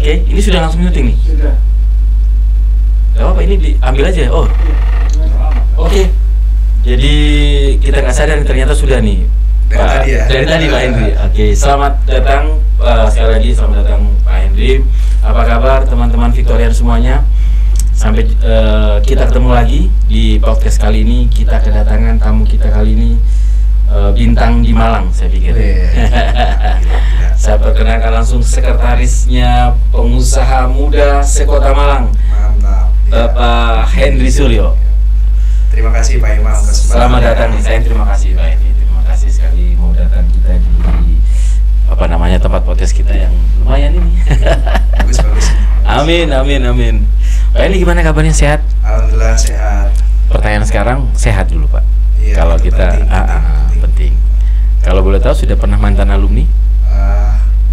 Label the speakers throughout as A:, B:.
A: Oke, ini sudah langsung syuting nih?
B: Sudah.
A: Gak apa-apa, ini diambil aja. Oh, oke. Jadi kita nggak sadar ternyata sudah nih. Dari tadi Pak Hendri. Oke, selamat datang sekali lagi, selamat datang Pak Hendri. Apa kabar teman-teman Victorian semuanya? Sampai kita ketemu lagi di podcast kali ini. Kita kedatangan tamu kita kali ini, bintang di Malang, saya pikir. Saya perkenalkan langsung sekretarisnya pengusaha muda sekota Malang.
C: Mantap.
A: Bapak Hendri Suryo.
C: Terima kasih Pak Imam.
A: Selamat datang nih. Saya terima kasih Pak Hendri. Terima kasih sekali mau datang kita di tempat podcast kita yang lumayan ini.
C: Bagus.
A: Amin. Pak Hendri gimana kabarnya, sehat?
C: Alhamdulillah sehat.
A: Pertanyaan sekarang sehat dulu Pak.
C: Iya,
A: kalau kita penting. Kalau boleh tahu sudah pernah mantan alumni?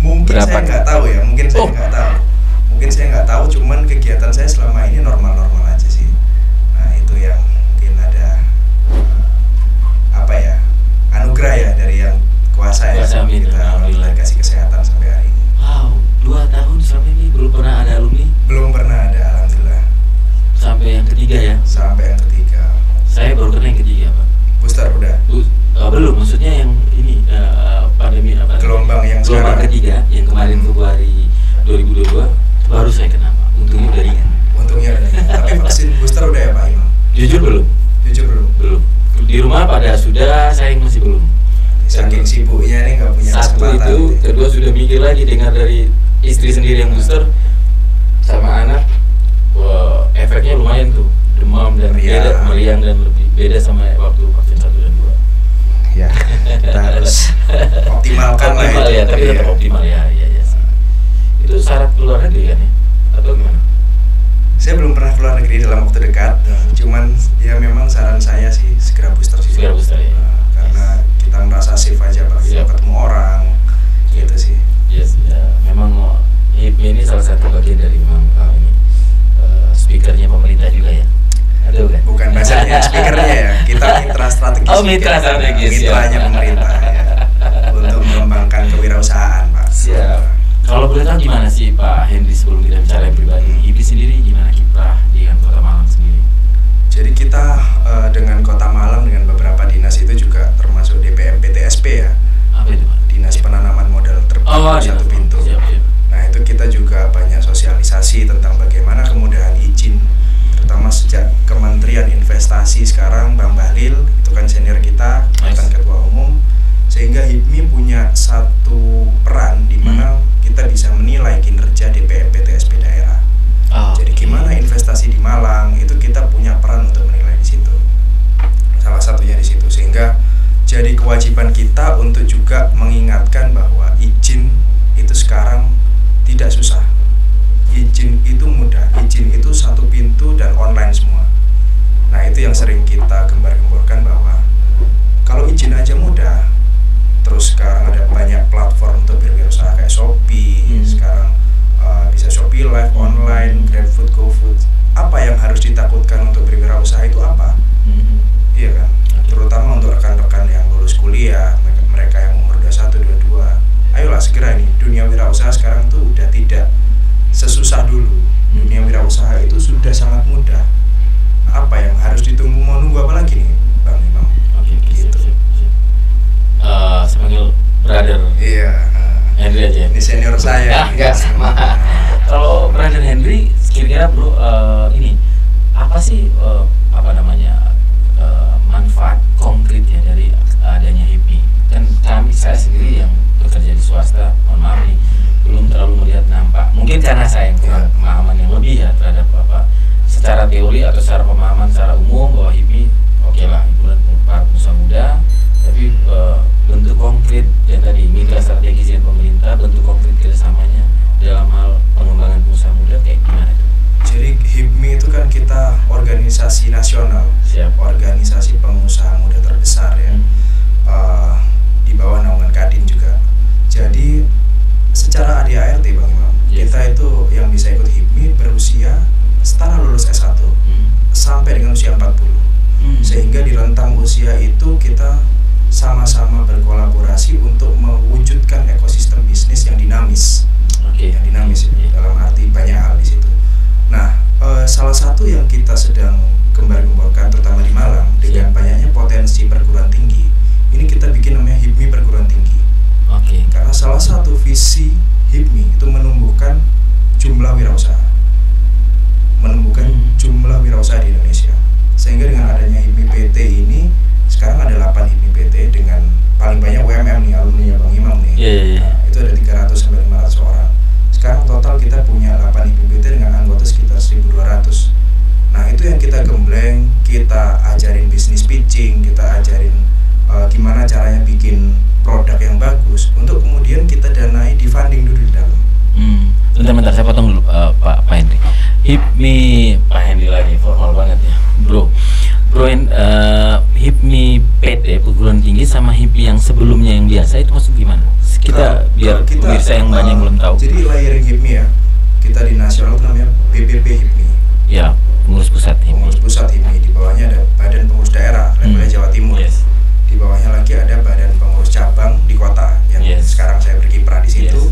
C: Mungkin
A: berapa?
C: Saya nggak tahu ya. Mungkin saya nggak tahu. Cuman kegiatan saya selama ini normal-normal aja sih. Nah itu yang mungkin ada anugerah ya dari yang kuasa ya.
A: Amin.
C: Kita alhamdulillah kasih kesehatan sampai hari ini.
A: Wow, 2 tahun selama ini belum pernah ada alumni?
C: Belum pernah ada, alhamdulillah.
A: Sampai yang ketiga ya?
C: Sampai yang ketiga.
A: Saya baru kena yang ketiga Pak.
C: Booster udah?
A: Belum, maksudnya yang ini pandemi
C: gelombang yang
A: gelombang ketiga yang kemarin Februari 2022 baru saya kena Pak. Untungnya udah ringan.
C: Tapi vaksin booster udah ya Pak Imam?
A: Jujur belum. Belum. Di rumah pada sudah, saya masih belum.
C: Saking sibuknya nih nggak punya
A: satu
C: kesempatan.
A: Itu, kedua sudah mikir lagi dengar dari istri sendiri yang booster sama anak. Wah, efeknya lumayan tuh, demam dan meriang dan lebih beda sama waktu vaksin 1 dan 2.
C: Ya, kita harus optimalkan lah
A: ya, tapi tetap optimal ya sih. Itu syarat keluar negeri kan ya? Atau gimana?
C: Saya belum pernah keluar negeri dalam waktu dekat, cuman ya memang saran saya sih segera booster sih.
A: Segera booster ya.
C: Karena kita merasa safe aja apalagi ketemu orang, gitu sih.
A: Yes, ya. Memang HIPMI ini salah satu bagian dari memang speakernya pemerintah juga ya. Aduh kan?
C: Bukan bahasanya speakernya ya, kita mitra strategis.
A: Oh, mitra strategis.
C: Mitranya pemerintah ya, untuk mengembangkan kewirausahaan Pak.
A: Siap. Kalau boleh tahu gimana sih Pak Hendri sebelum kita bicara yang pribadi, HIPMI sendiri gimana kiprah dengan Kota Malang sendiri?
C: Jadi kita dengan Kota Malang dengan beberapa dinas itu juga termasuk DPM PTSP ya.
A: Apa itu Pak?
C: Dinas Penanaman Modal Terpadu Satu Pintu.
A: Siap.
C: Nah itu kita juga banyak sosialisasi tentang bagaimana kemudahan izin, terutama sejak Kementerian Investasi sekarang Bang Bahlil itu kan senior kita, mantan Ketua Umum, sehingga HIPMI punya satu peran di mana kita bisa menilai kinerja DPM PTSP daerah. Jadi gimana investasi di Malang itu kita punya peran untuk menilai di situ. Salah satunya di situ, sehingga jadi kewajiban kita untuk juga mengingatkan bahwa izin itu sekarang tidak susah. Izin itu mudah, izin itu satu pintu dan online semua. Nah itu yang sering kita gembar-gemborkan bahwa kalau izin aja mudah, terus sekarang ada banyak platform untuk berwirausaha kayak Shopee, sekarang bisa Shopee Live, online, GrabFood, GoFood. Apa yang harus ditakutkan untuk berwirausaha itu apa? Iya kan? Terutama untuk rekan-rekan yang lulus kuliah, mereka yang umur 21, 22. Ayolah segera nih, dunia wirausaha sekarang tuh udah tidak sesusah dulu. Dunia wirausaha itu sudah sangat mudah. Apa yang harus ditunggu, mau nunggu apa lagi nih Bang Imam?
A: Oke, gitu. Saya panggil brother.
C: Iya.
A: Hendri aja.
C: Ini senior saya.
A: Enggak sama. Kalau brother Hendri, kira-kira bro, ini apa sih manfaat konkret ya dari adanya HIPMI? Kan saya sendiri yang bekerja di swasta, mohon maaf nih, belum terlalu melihat nampak. Mungkin karena saya yang kurang pemahaman yang lebih ya terhadap secara teori atau secara pemahaman secara umum bahwa HIPMI oke lah, himpunan para pengusaha muda, tapi bentuk konkret dan tadi mitra strategis dengan pemerintah, bentuk konkret kerjasamanya dalam hal pengembangan pengusaha muda kayak gimana itu?
C: Jadi HIPMI itu kan kita organisasi nasional.
A: Siap.
C: Organisasi pengusaha muda terbesar ya. Di bawah naungan Kadin juga. Jadi secara ADART Bang Imam, kita itu yang bisa ikut HIPMI berusia setara lulus S1 sampai dengan usia 40. Sehingga di rentang usia itu kita sama-sama berkolaborasi untuk mewujudkan ekosistem bisnis yang dinamis. Yang dinamis dalam salah satu visi HIPMI itu menumbuhkan jumlah wirausaha, jumlah wirausaha di Indonesia. Sehingga dengan adanya HIPMI PT ini, sekarang ada 8 HIPMI PT dengan paling banyak UMM nih, alumni Bang Imam nih. Nah, itu ada 300 sampai 500 orang. Sekarang total kita punya 8 HIPMI PT dengan anggota sekitar 1.200. Nah, itu yang kita gembleng, kita ajarin bisnis pitching, kita ajarin gimana caranya bikin produk yang bagus untuk kemudian kita danai di funding dulu di dalam.
A: Bentar, saya potong dulu Pak Henry. HIPMI Pak Henry lagi formal banget ya, bro. HIPMI PT perguruan tinggi sama HIPMI yang sebelumnya yang biasa itu maksud gimana? Kita biar pemirsa yang banyak belum tahu.
C: Jadi layering HIPMI ya, kita di nasional itu namanya BPP HIPMI.
A: Ya, pengurus pusat HIPMI.
C: Pengurus pusat HIPMI, di bawahnya ada Badan Pengurus Daerah levelnya Jawa Timur.
A: Yes.
C: Di bawahnya lagi ada Badan Pengurus Cabang di kota yang sekarang saya berkiprah di situ.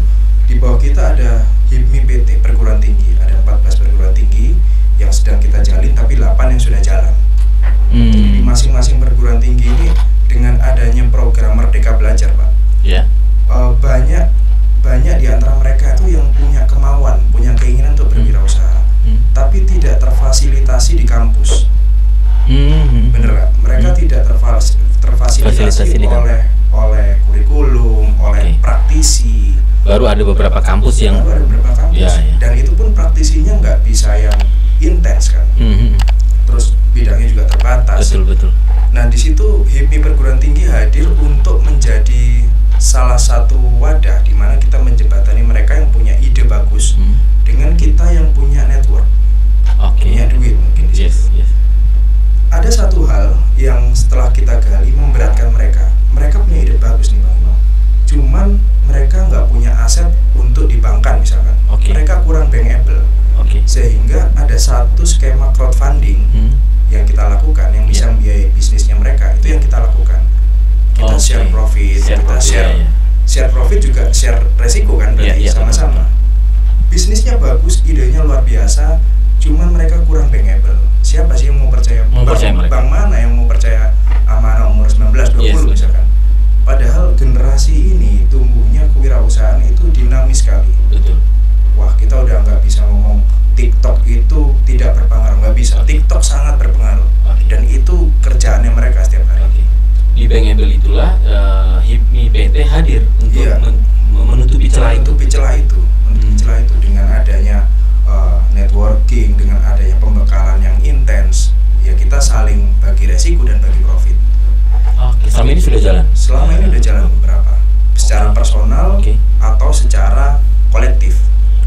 C: Di bawah kita ada HIPMI PT perguruan tinggi, ada 14 perguruan tinggi yang sedang kita jalin, tapi 8 yang sudah jalan. Jadi di masing-masing perguruan tinggi ini dengan adanya program Merdeka Belajar, Pak. Banyak di antara mereka itu yang punya kemauan, punya keinginan untuk berwirausaha, tapi tidak terfasilitasi di kampus. Bener nggak? Mereka tidak terfasilitasi oleh kurikulum, oleh praktisi.
A: Baru ada beberapa kampus yang
C: dan itu pun praktisinya nggak bisa yang intens kan. Terus bidangnya juga terbatas.
A: Betul.
C: Nah, di situ HIPMI perguruan tinggi hadir untuk menjadi salah satu wadah di mana kita menjembatani mereka yang punya ide bagus dengan kita yang punya network, punya duit mungkin di situ. Ada satu hal yang setelah kita gali memberatkan mereka. Mereka punya ide bagus nih Bang Imam. Cuman mereka nggak punya aset untuk dibangkan misalkan. Mereka kurang bankable. Sehingga ada satu skema crowdfunding yang kita lakukan yang bisa membiayai bisnisnya mereka. Itu yang kita lakukan. Kita share profit, share profit juga share resiko kan, berarti sama-sama. Bisnisnya bagus, idenya luar biasa, cuman mereka kurang bankable. Siapa sih yang mau percaya? Bank mana yang mau percaya amanah umur 19-20 misalkan? Padahal generasi ini tumbuhnya kewirausahaan itu dinamis sekali. Wah, kita udah nggak bisa ngomong TikTok itu tidak berpengaruh, nggak bisa. TikTok sangat berpengaruh, dan itu kerjaannya mereka setiap hari.
A: Di bankable itulah HIPMI PT hadir untuk menutupi celah itu. Menutupi celah itu dengan adanya networking, dengan adanya pembekalan yang intens, ya kita saling bagi resiko dan bagi profit. Selama ini sudah jalan?
C: Selama ini udah jalan beberapa, secara personal atau secara kolektif.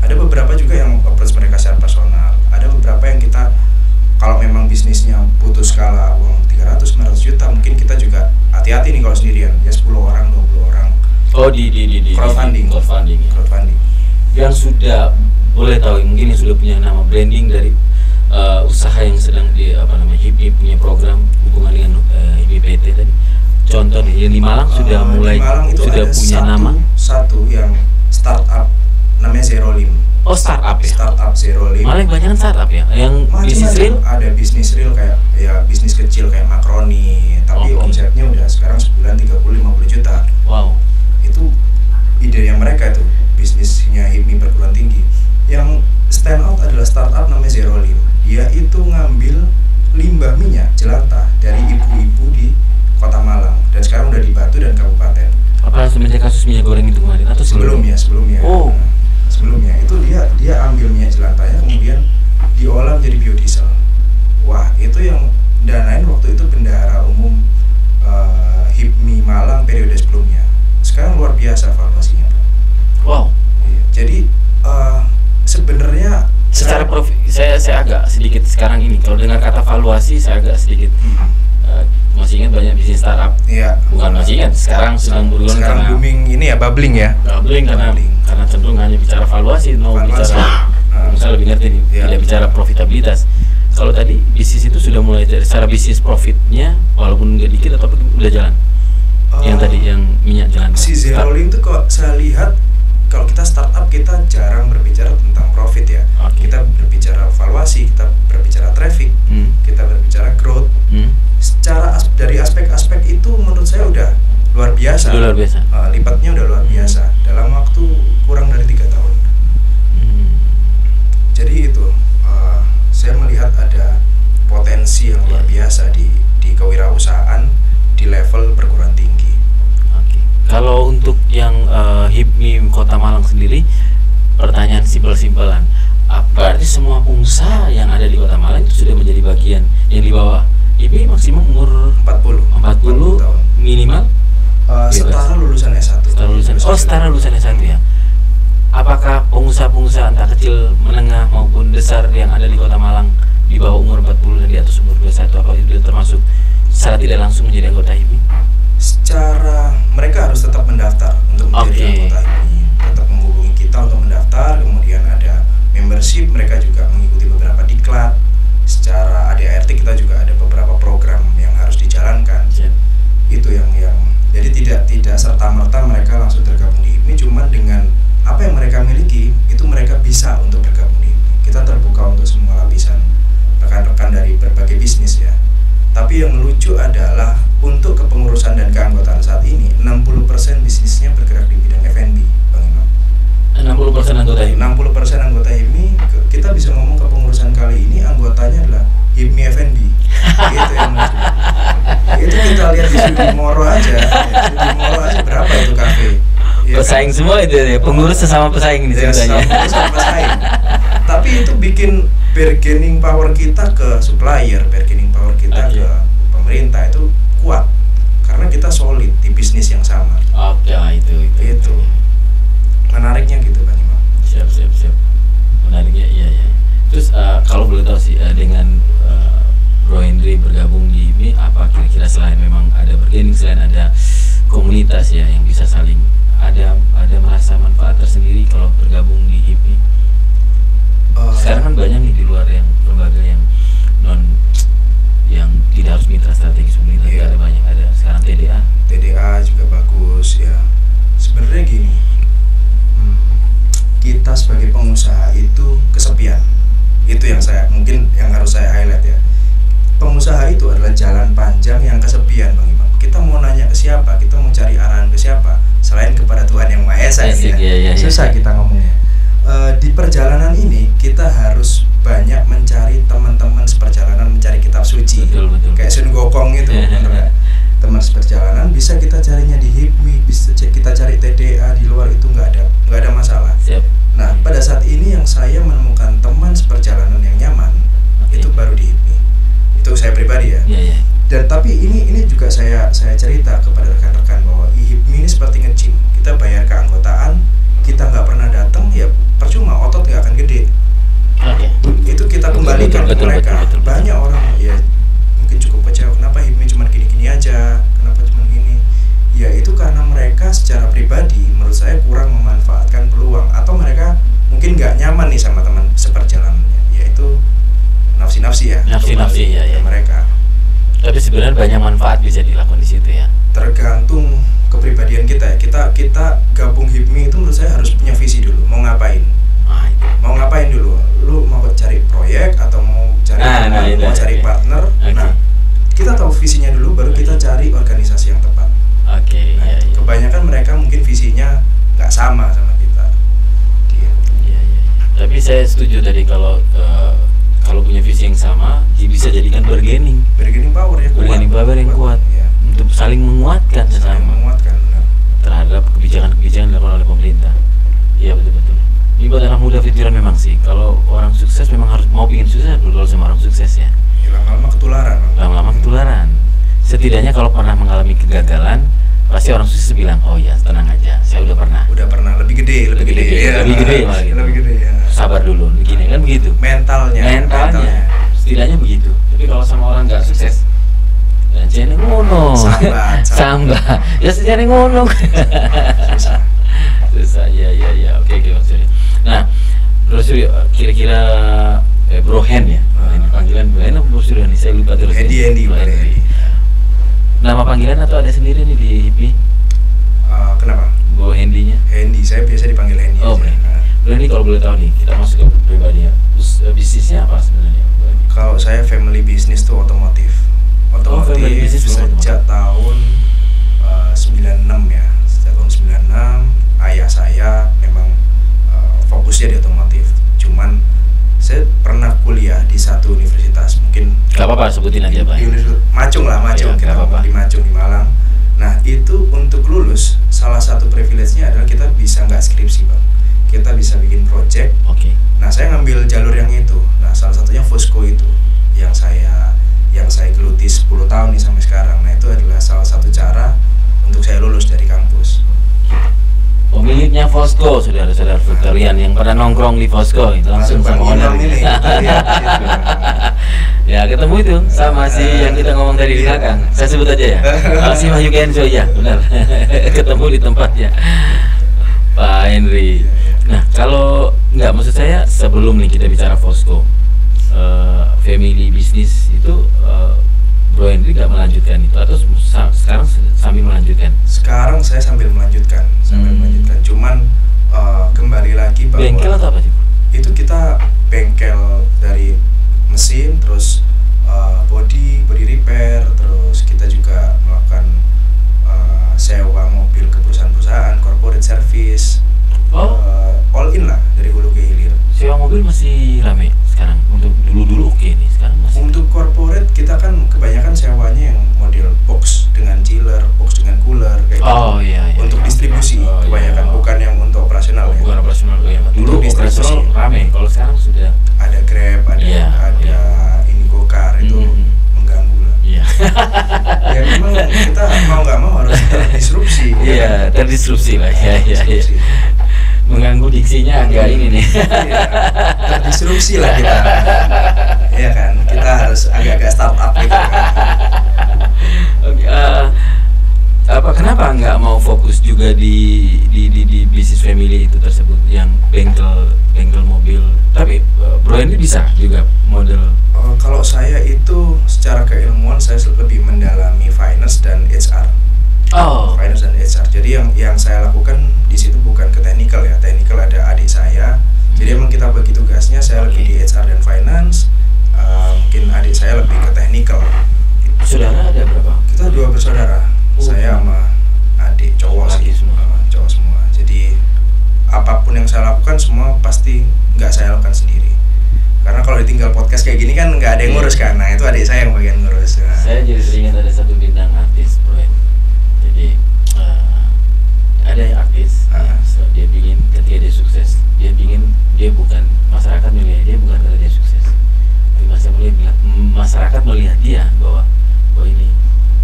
C: Ada beberapa juga yang approach mereka secara personal. Ada beberapa yang kita, kalau memang bisnisnya butuh skala uang 300-500 juta, mungkin kita juga hati-hati nih kalau sendirian, ya 10 orang, 20 orang.
A: Di crowdfunding. Yang sudah boleh tahu, mungkin yang sudah punya nama branding dari usaha yang sedang HIPMI punya program hubungan dengan HIPMI PT tadi. Contoh nih, yang di Malang sudah mulai sudah punya nama.
C: Satu yang startup namanya Zerolim.
A: Startup ya?
C: Startup Zerolim.
A: Malah kebanyakan startup ya? Yang bisnis real?
C: Ada bisnis real kayak bisnis kecil kayak makroni, tapi omsetnya udah sekarang sebulan 30-50 juta.
A: Wow.
C: Itu ide yang mereka itu, bisnisnya HIPMI perguruan tinggi. Yang stand out adalah startup namanya Zerolim. Dia itu ngambil limbah minyak jelantah dari ibu-ibu di Kota Malang, dan sekarang udah di Batu dan Kabupaten.
A: Apa semenjak kasus minyak goreng itu kemarin atau sebelumnya?
C: Sebelumnya itu dia ambil minyak jelantahnya kemudian diolah menjadi biodiesel. Wah, itu yang danain waktu itu bendahara umum HIPMI Malang periode sebelumnya. Sekarang luar biasa valuasinya.
A: Wow.
C: Jadi sebenarnya
A: secara profit saya agak sedikit sekarang ini kalau dengar kata valuasi saya agak sedikit masih ingat banyak bisnis startup. Bukan masih ingat, sekarang sedang bergulir karena
C: booming ini ya, bubbling
A: karena cenderung hanya bicara valuasi, bicara misalnya lebih ngerti nih, tidak bicara profitabilitas. Kalau tadi bisnis itu sudah mulai dari secara bisnis profitnya walaupun nggak dikit atau udah jalan. Yang tadi yang minyak jalan.
C: Si Zerolim itu kok saya lihat kalau kita startup kita jarang berbicara tentang profit ya. Kita berbicara valuasi, kita berbicara traffic, kita berbicara growth. Secara dari aspek-aspek itu menurut saya udah luar biasa.
A: Lipatnya
C: udah luar biasa. Dalam
A: pertanyaan simpel-simpelan. Berarti semua pengusaha yang ada di Kota Malang itu sudah menjadi bagian yang di bawah IPI maksimum umur 40
C: tahun
A: minimal?
C: Setara lulusan S1.
A: Setara lulusan S1 ya. Apakah pengusaha-pengusaha entah kecil, menengah maupun besar yang ada di Kota Malang di bawah umur 40 dan di atas umur 21, apa itu termasuk secara tidak langsung menjadi anggota HIPMI?
C: Secara mereka harus tetap mendaftar untuk menjadi anggota HIPMI, tetap menghubungi kita untuk mendaftar, kemudian ada membership, mereka juga mengikuti beberapa diklat. Secara ADART kita juga ada beberapa program yang harus dijalankan. Itu yang jadi tidak serta-merta mereka langsung tergabung di HIPMI, cuman dengan apa yang mereka miliki itu mereka bisa untuk bergabung di HIPMI. Kita terbuka untuk semua lapisan rekan-rekan dari berbagai bisnis ya. Tapi yang lucu adalah untuk kepengurusan dan keanggotaan saat ini 60% bisnisnya bergerak di bidang F&B, Bang Imam.
A: 60% anggota HIPMI.
C: 60% anggota HIPMI, kita bisa ngomong kepengurusan kali ini anggotanya adalah HIPMI F&B. Gitu yang lucu. Itu kita lihat di Sudimoro aja. Sudimoro aja berapa itu kafe? Ya,
A: pesaing kan? Semua itu ya, pengurus sesama pesaing nih ceritanya.
C: Sesama pesaing. Tapi itu bikin bargaining power kita ke supplier, bargaining power kita ke pemerintah itu kuat karena kita solid di bisnis yang sama. Itu menariknya gitu Bang Imam.
A: Siap. Menariknya iya. Terus kalau boleh tahu sih dengan Bro Hendry bergabung di HIPMI, apa kira-kira selain memang ada bargaining, selain ada komunitas ya yang bisa saling ada merasa manfaat tersendiri kalau bergabung di HIPMI? Sekarang kan banyak nih di luar yang lembaga yang yang tidak harus mitra strategis pemerintah, ada banyak, ada sekarang TDA
C: juga bagus ya. Sebenarnya gini, kita sebagai pengusaha itu kesepian, itu yang harus saya highlight ya. Pengusaha itu adalah jalan panjang yang kesepian Bang Imam. Kita mau nanya ke siapa, kita mau cari arahan ke siapa selain kepada Tuhan Yang Maha Esa ya. Susah kita ngomongnya. Di perjalanan ini kita harus banyak mencari teman-teman seperjalanan, mencari kitab suci.
A: Betul.
C: Kayak Sun Gokong itu teman seperjalanan bisa kita carinya di HIPMI, bisa kita cari TDA, di luar itu nggak ada masalah.
A: Siap.
C: Nah pada saat ini yang saya menemukan teman seperjalanan yang nyaman itu baru di HIPMI. Itu saya pribadi ya. Dan tapi ini juga saya cerita kepada rekan-rekan bahwa HIPMI ini seperti nge-gym. Kita bayar keanggotaan, kita nggak pernah datang ya percuma, otot nggak akan gede. Itu kita kembalikan ke mereka. Banyak orang ya mungkin cukup kecewa, kenapa HIPMI cuma gini-gini aja, kenapa cuma gini. Ya itu karena mereka secara pribadi menurut saya kurang memanfaatkan peluang, atau mereka mungkin nggak nyaman nih sama teman seperjalanannya, yaitu nafsi-nafsi ya mereka.
A: Tapi sebenarnya banyak manfaat bisa dilakukan di situ ya.
C: Tergantung kepribadian kita ya. Kita gabung HIPMI itu menurut saya harus punya visi dulu. Mau ngapain? Mau ngapain dulu? Lu mau cari proyek atau mau cari cari partner? Nah, kita tahu visinya dulu, baru kita cari organisasi yang tepat. Kebanyakan mereka mungkin visinya nggak sama kita.
A: Tapi saya setuju tadi kalau punya visi yang sama, bisa jadikan bargaining power yang kuat
C: ya.
A: Untuk saling menguatkan terhadap kebijakan-kebijakan yang dilakukan oleh pemerintah. Iya betul. Ini buat anak muda pikiran memang sih. Kalau orang sukses memang harus mau bikin sukses bergaul sama orang sukses ya. Lama-lama ketularan. Setidaknya kalau pernah mengalami kegagalan, pasti orang sukses bilang, oh ya tenang aja, saya udah pernah. Lebih gede malah gitu.
C: Lebih gede ya.
A: Sabar dulu, begini kan begitu. Mentalnya. Setidaknya begitu. Tapi kalau sama orang nggak sukses, dan jangan ngono. Sambat. Ya jangan ngono. Susah. Ya. Oke, Bang Surya. Nah, Bro Surya, kira-kira Bro Hen ya. Panggilan Bro Hen apa Bro Surya nih? Saya lupa terus.
C: Hendy.
A: Nama panggilan atau ada sendiri nih di HIPMI?
C: Kenapa?
A: Bro Hendy-nya?
C: Hendy, saya biasa dipanggil Hendy.
A: Bro Hendy, kalau boleh tahu nih, kita masuk ke pribadinya. Bisnisnya apa sebenarnya?
C: Kalau saya family business tuh otomotif sejak tahun 96 ya. Sejak tahun 96 ayah saya memang fokusnya di otomotif. Cuman saya pernah kuliah di satu universitas, mungkin
A: gak apa-apa sebutin aja Pak.
C: Macung ya, kita ngomong di Macung di Malang. Nah itu untuk lulus salah satu privilege-nya adalah kita bisa nggak skripsi Bang. kita bisa bikin project. Nah, saya ngambil jalur yang itu. Nah, salah satunya Fosco itu yang saya geluti 10 tahun nih sampai sekarang. Nah, itu adalah salah satu cara untuk saya lulus dari kampus.
A: Pemiliknya Fosco, saudara-saudara Victorian yang pernah nongkrong di Fosco itu langsung sama owner ini. Ya, ketemu itu sama si yang kita ngomong tadi di belakang. Saya sebut aja ya. Si Wahyu Kenzo, ya benar. Ketemu di tempatnya Pak Henry. Nah, kalau nggak, maksud saya sebelum nih kita bicara Fosco, family business itu, Bro Henry nggak melanjutkan itu atau sekarang sambil melanjutkan?
C: Sekarang saya sambil melanjutkan, Cuman kembali lagi bahwa
A: bengkel atau apa sih?
C: Itu kita bengkel dari mesin, terus body repair, terus kita juga melakukan sewa mobil ke perusahaan-perusahaan, corporate service, all in lah dari hulu ke hilir.
A: Sewa mobil masih rame sekarang? Untuk dulu nih, sekarang masih?
C: Untuk corporate kita kan kebanyakan sewanya yang model box dengan chiller, box dengan cooler kayak gitu.
A: Iya.
C: Untuk distribusi kebanyakan, bukan yang untuk operasional.
A: Bukan operasional ya. Dulu operasional rame, kalau sekarang sudah
C: ada Grab, ada ini Gokar, itu mengganggu lah.
A: Iya.
C: Ya memang kita mau nggak mau harus terdisrupsi.
A: Iya, terdisrupsi lah. Iya. Mengganggu diksinya agak ini nih.
C: Iya, terdisrupsi lah kita. Iya kan, kita harus agak-agak startup gitu kan.
A: Oke, kenapa nggak mau fokus juga di bisnis family itu tersebut yang bengkel mobil? Tapi Bro ini bisa juga model.
C: Kalau saya itu secara keilmuan saya lebih mendalami finance dan HR. Finance dan HR. Jadi yang saya lakukan di situ bukan ke technical ya. Technical ada adik saya. Jadi emang kita bagi tugasnya, saya lebih di HR dan finance. Mungkin adik saya lebih ke technical.
A: Saudara ada berapa?
C: Kita 2 bersaudara. Saya sama adik cowok sih. Cowok semua. Jadi apapun yang saya lakukan semua pasti nggak saya lakukan sendiri. Karena kalau ditinggal podcast kayak gini kan nggak ada yang ngurus kan. Nah, itu adik saya yang bagian ngurus. Nah.
A: Saya jadi teringat ada satu bintang artis, Bro. Jadi ada yang artis, dia ingin ketika dia sukses, dia bukan masyarakat melihat dia bukan karena dia sukses, tapi masyarakat melihat dia bahwa ini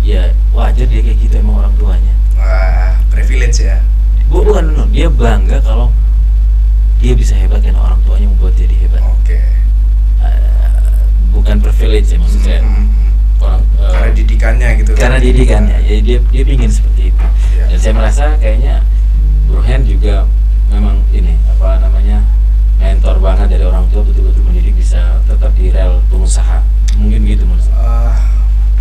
A: ya wajar dia kayak gitu, emang orang tuanya.
C: Wah, privilege ya.
A: Bukan, dia bangga kalau dia bisa hebat karena orang tuanya membuat dia hebat. Bukan privilege ya, maksud saya. Orang
C: karena didikannya gitu.
A: Karena didikannya, ya dia pingin seperti itu. Dan saya merasa kayaknya Bro Hen juga memang ini mentor banget dari orang tua, betul-betul mendidik bisa tetap di rel pengusaha. Mungkin gitu maksudnya.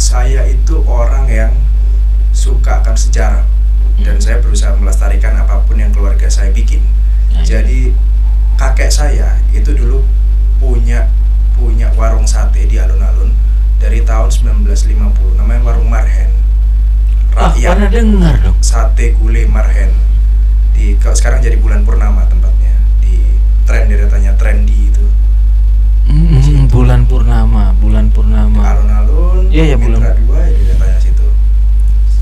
C: Saya itu orang yang suka akan sejarah dan saya berusaha melestarikan apapun yang keluarga saya bikin. Jadi kakek saya itu dulu punya warung sate di alun-alun dari tahun 1950, namanya warung Marhen. Rakyat.
A: Pernah dengar dong.
C: Sate gulai Marhen. Sekarang jadi Bulan Purnama tempatnya. Di deretannya trendy itu.
A: Bulan Purnama.
C: Alun-alun.
A: Iya,
C: Mitra 2 ya deretannya situ.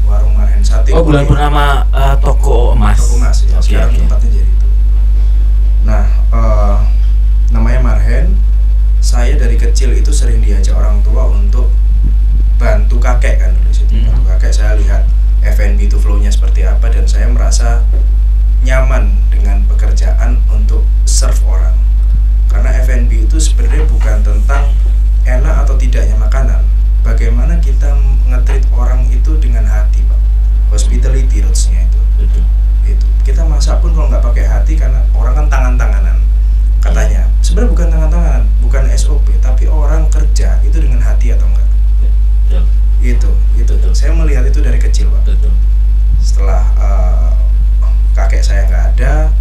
C: Warung Marhen sate.
A: Bulan Purnama toko emas.
C: Toko emas ya. Sekarang tempatnya jadi itu. Nah, namanya Marhen. Saya dari kecil itu sering diajak orang tua untuk bantu kakek kan dulu situ. Bantu kakek, saya lihat F&B itu flow-nya seperti apa dan saya merasa nyaman dengan pekerjaan untuk serve orang. Karena F&B itu sebenarnya bukan tentang enak atau tidaknya makanan. Bagaimana kita nge-treat orang itu dengan hati, Pak. Hospitality roots-nya itu. Itu. Kita masak pun kalau nggak pakai hati, karena orang kan tangan-tanganan. Katanya, sebenarnya bukan tangan-tanganan, bukan SOP, tapi orang kerja itu dengan hati atau enggak. Itu. Saya melihat itu dari kecil, Pak. Setelah kakek saya nggak ada,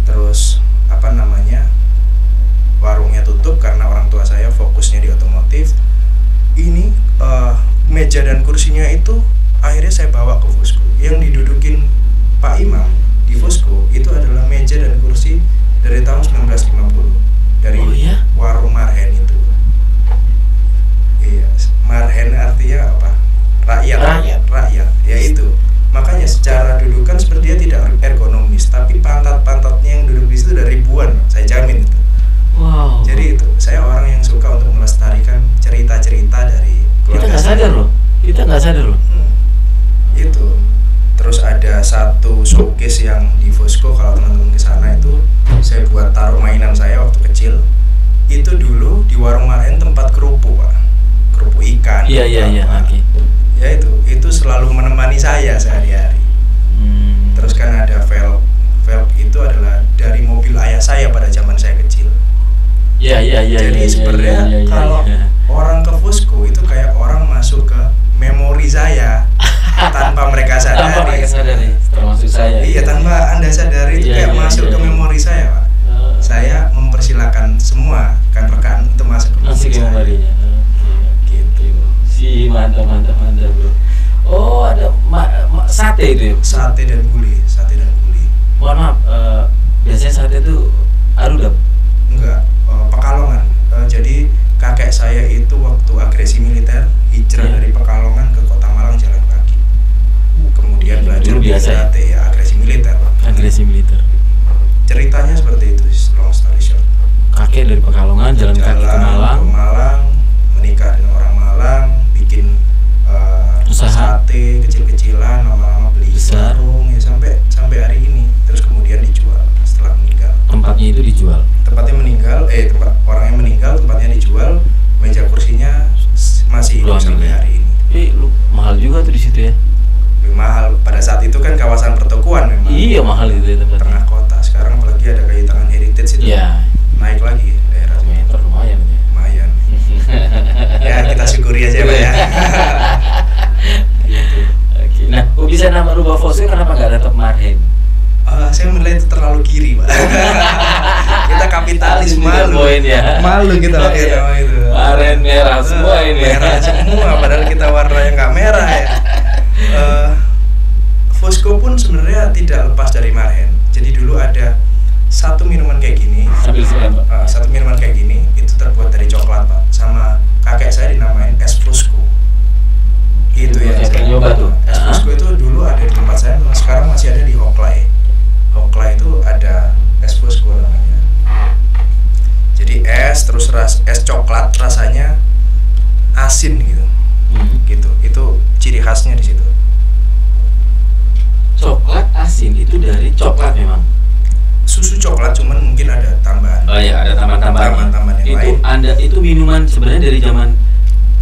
C: terus warungnya tutup karena orang tua saya fokusnya di otomotif. Ini meja dan kursinya itu akhirnya saya bawa ke Fosco. Yang didudukin Pak Imam di Fosco itu adalah meja dan kursi dari tahun 1950 dari warung Marhen itu. Iya, Marhen artinya apa? Rakyat. Ya itu. Makanya secara dudukan sepertinya tidak ergonomis, tapi pantat-pantatnya yang duduk di situ dari
A: nggak sadar loh.
C: Itu terus ada satu showcase yang di Fosco, kalau teman-teman kesana itu saya buat taruh mainan saya waktu kecil. Itu dulu di warung Marhen tempat kerupuk Pak, kerupuk ikan.
A: Iya. Oke.
C: Ya itu selalu menemani saya sehari-hari. Terus kan ada velg itu adalah dari mobil ayah saya pada zaman saya kecil.
A: Iya.
C: Jadi sebenarnya kalau orang ke Fosco itu kayak orang masuk ke memori saya tanpa mereka sadari.
A: Termasuk saya.
C: Iya, tanpa Anda sadari itu kayak masuk ke memori saya, Pak. Saya mempersilakan semua rekan untuk masuk ke memorinya. Gitu.
A: Mantap bro. Oh, ada sate itu ya?
C: Sate dan gulai.
A: Mohon maaf, biasanya sate itu arudap?
C: Enggak, Pekalongan. Jadi kakek saya itu waktu agresi militer hijrah dari Pekalongan ke Kota Malang jalan kaki. Kemudian belajar bikin sate ya, agresi militer. Ceritanya seperti itu, long story short.
A: Kakek dari Pekalongan jalan kaki ke Malang,
C: menikah dengan orang Malang, bikin sate kecil-kecilan, lama-lama beli warung ya sampai hari ini. Terus kemudian dijual setelah meninggal.
A: Tempatnya itu dijual.
C: Tempat orangnya meninggal, tempatnya dijual, meja kursinya masih hidup sampai hari ini.
A: Lu mahal juga tuh di situ ya?
C: Mahal pada saat itu kan kawasan pertokoan memang.
A: Iya, mahal itu ya tempatnya.
C: Tengah kota. Sekarang apalagi ada kayak tangan heritage itu.
A: Iya.
C: Naik lagi daerah
A: meter lumayan itu.
C: Lumayan. Ya kita syukuri aja Pak ya. Gitu.
A: Oke. Nah, kok bisa nama rubah Fosco, kenapa nggak tetap Marhen?
C: Saya menilai itu terlalu kiri Pak. Kita kapitalis, malu kita pakai nama itu.
A: Marhen merah semua ini.
C: Merah semua, padahal kita warnanya nggak merah ya. Fosco pun sebenarnya tidak lepas dari Marhen. Jadi dulu ada satu minuman kayak gini. Satu minuman kayak gini itu terbuat dari coklat Pak. Sama kakek saya dinamain es Fosco. Gitu ya.
A: Saya nyoba tuh.
C: Es Fosco itu dulu ada di tempat saya, sekarang masih ada di Hoklai. Hoklai itu ada es Fosco namanya. Jadi es terus es coklat rasanya asin gitu. Gitu. Itu ciri khasnya di situ.
A: Coklat asin itu dari coklat memang.
C: Susu coklat cuman mungkin ada tambahan.
A: Oh iya, ada tambahan yang lain. Itu minuman sebenarnya dari zaman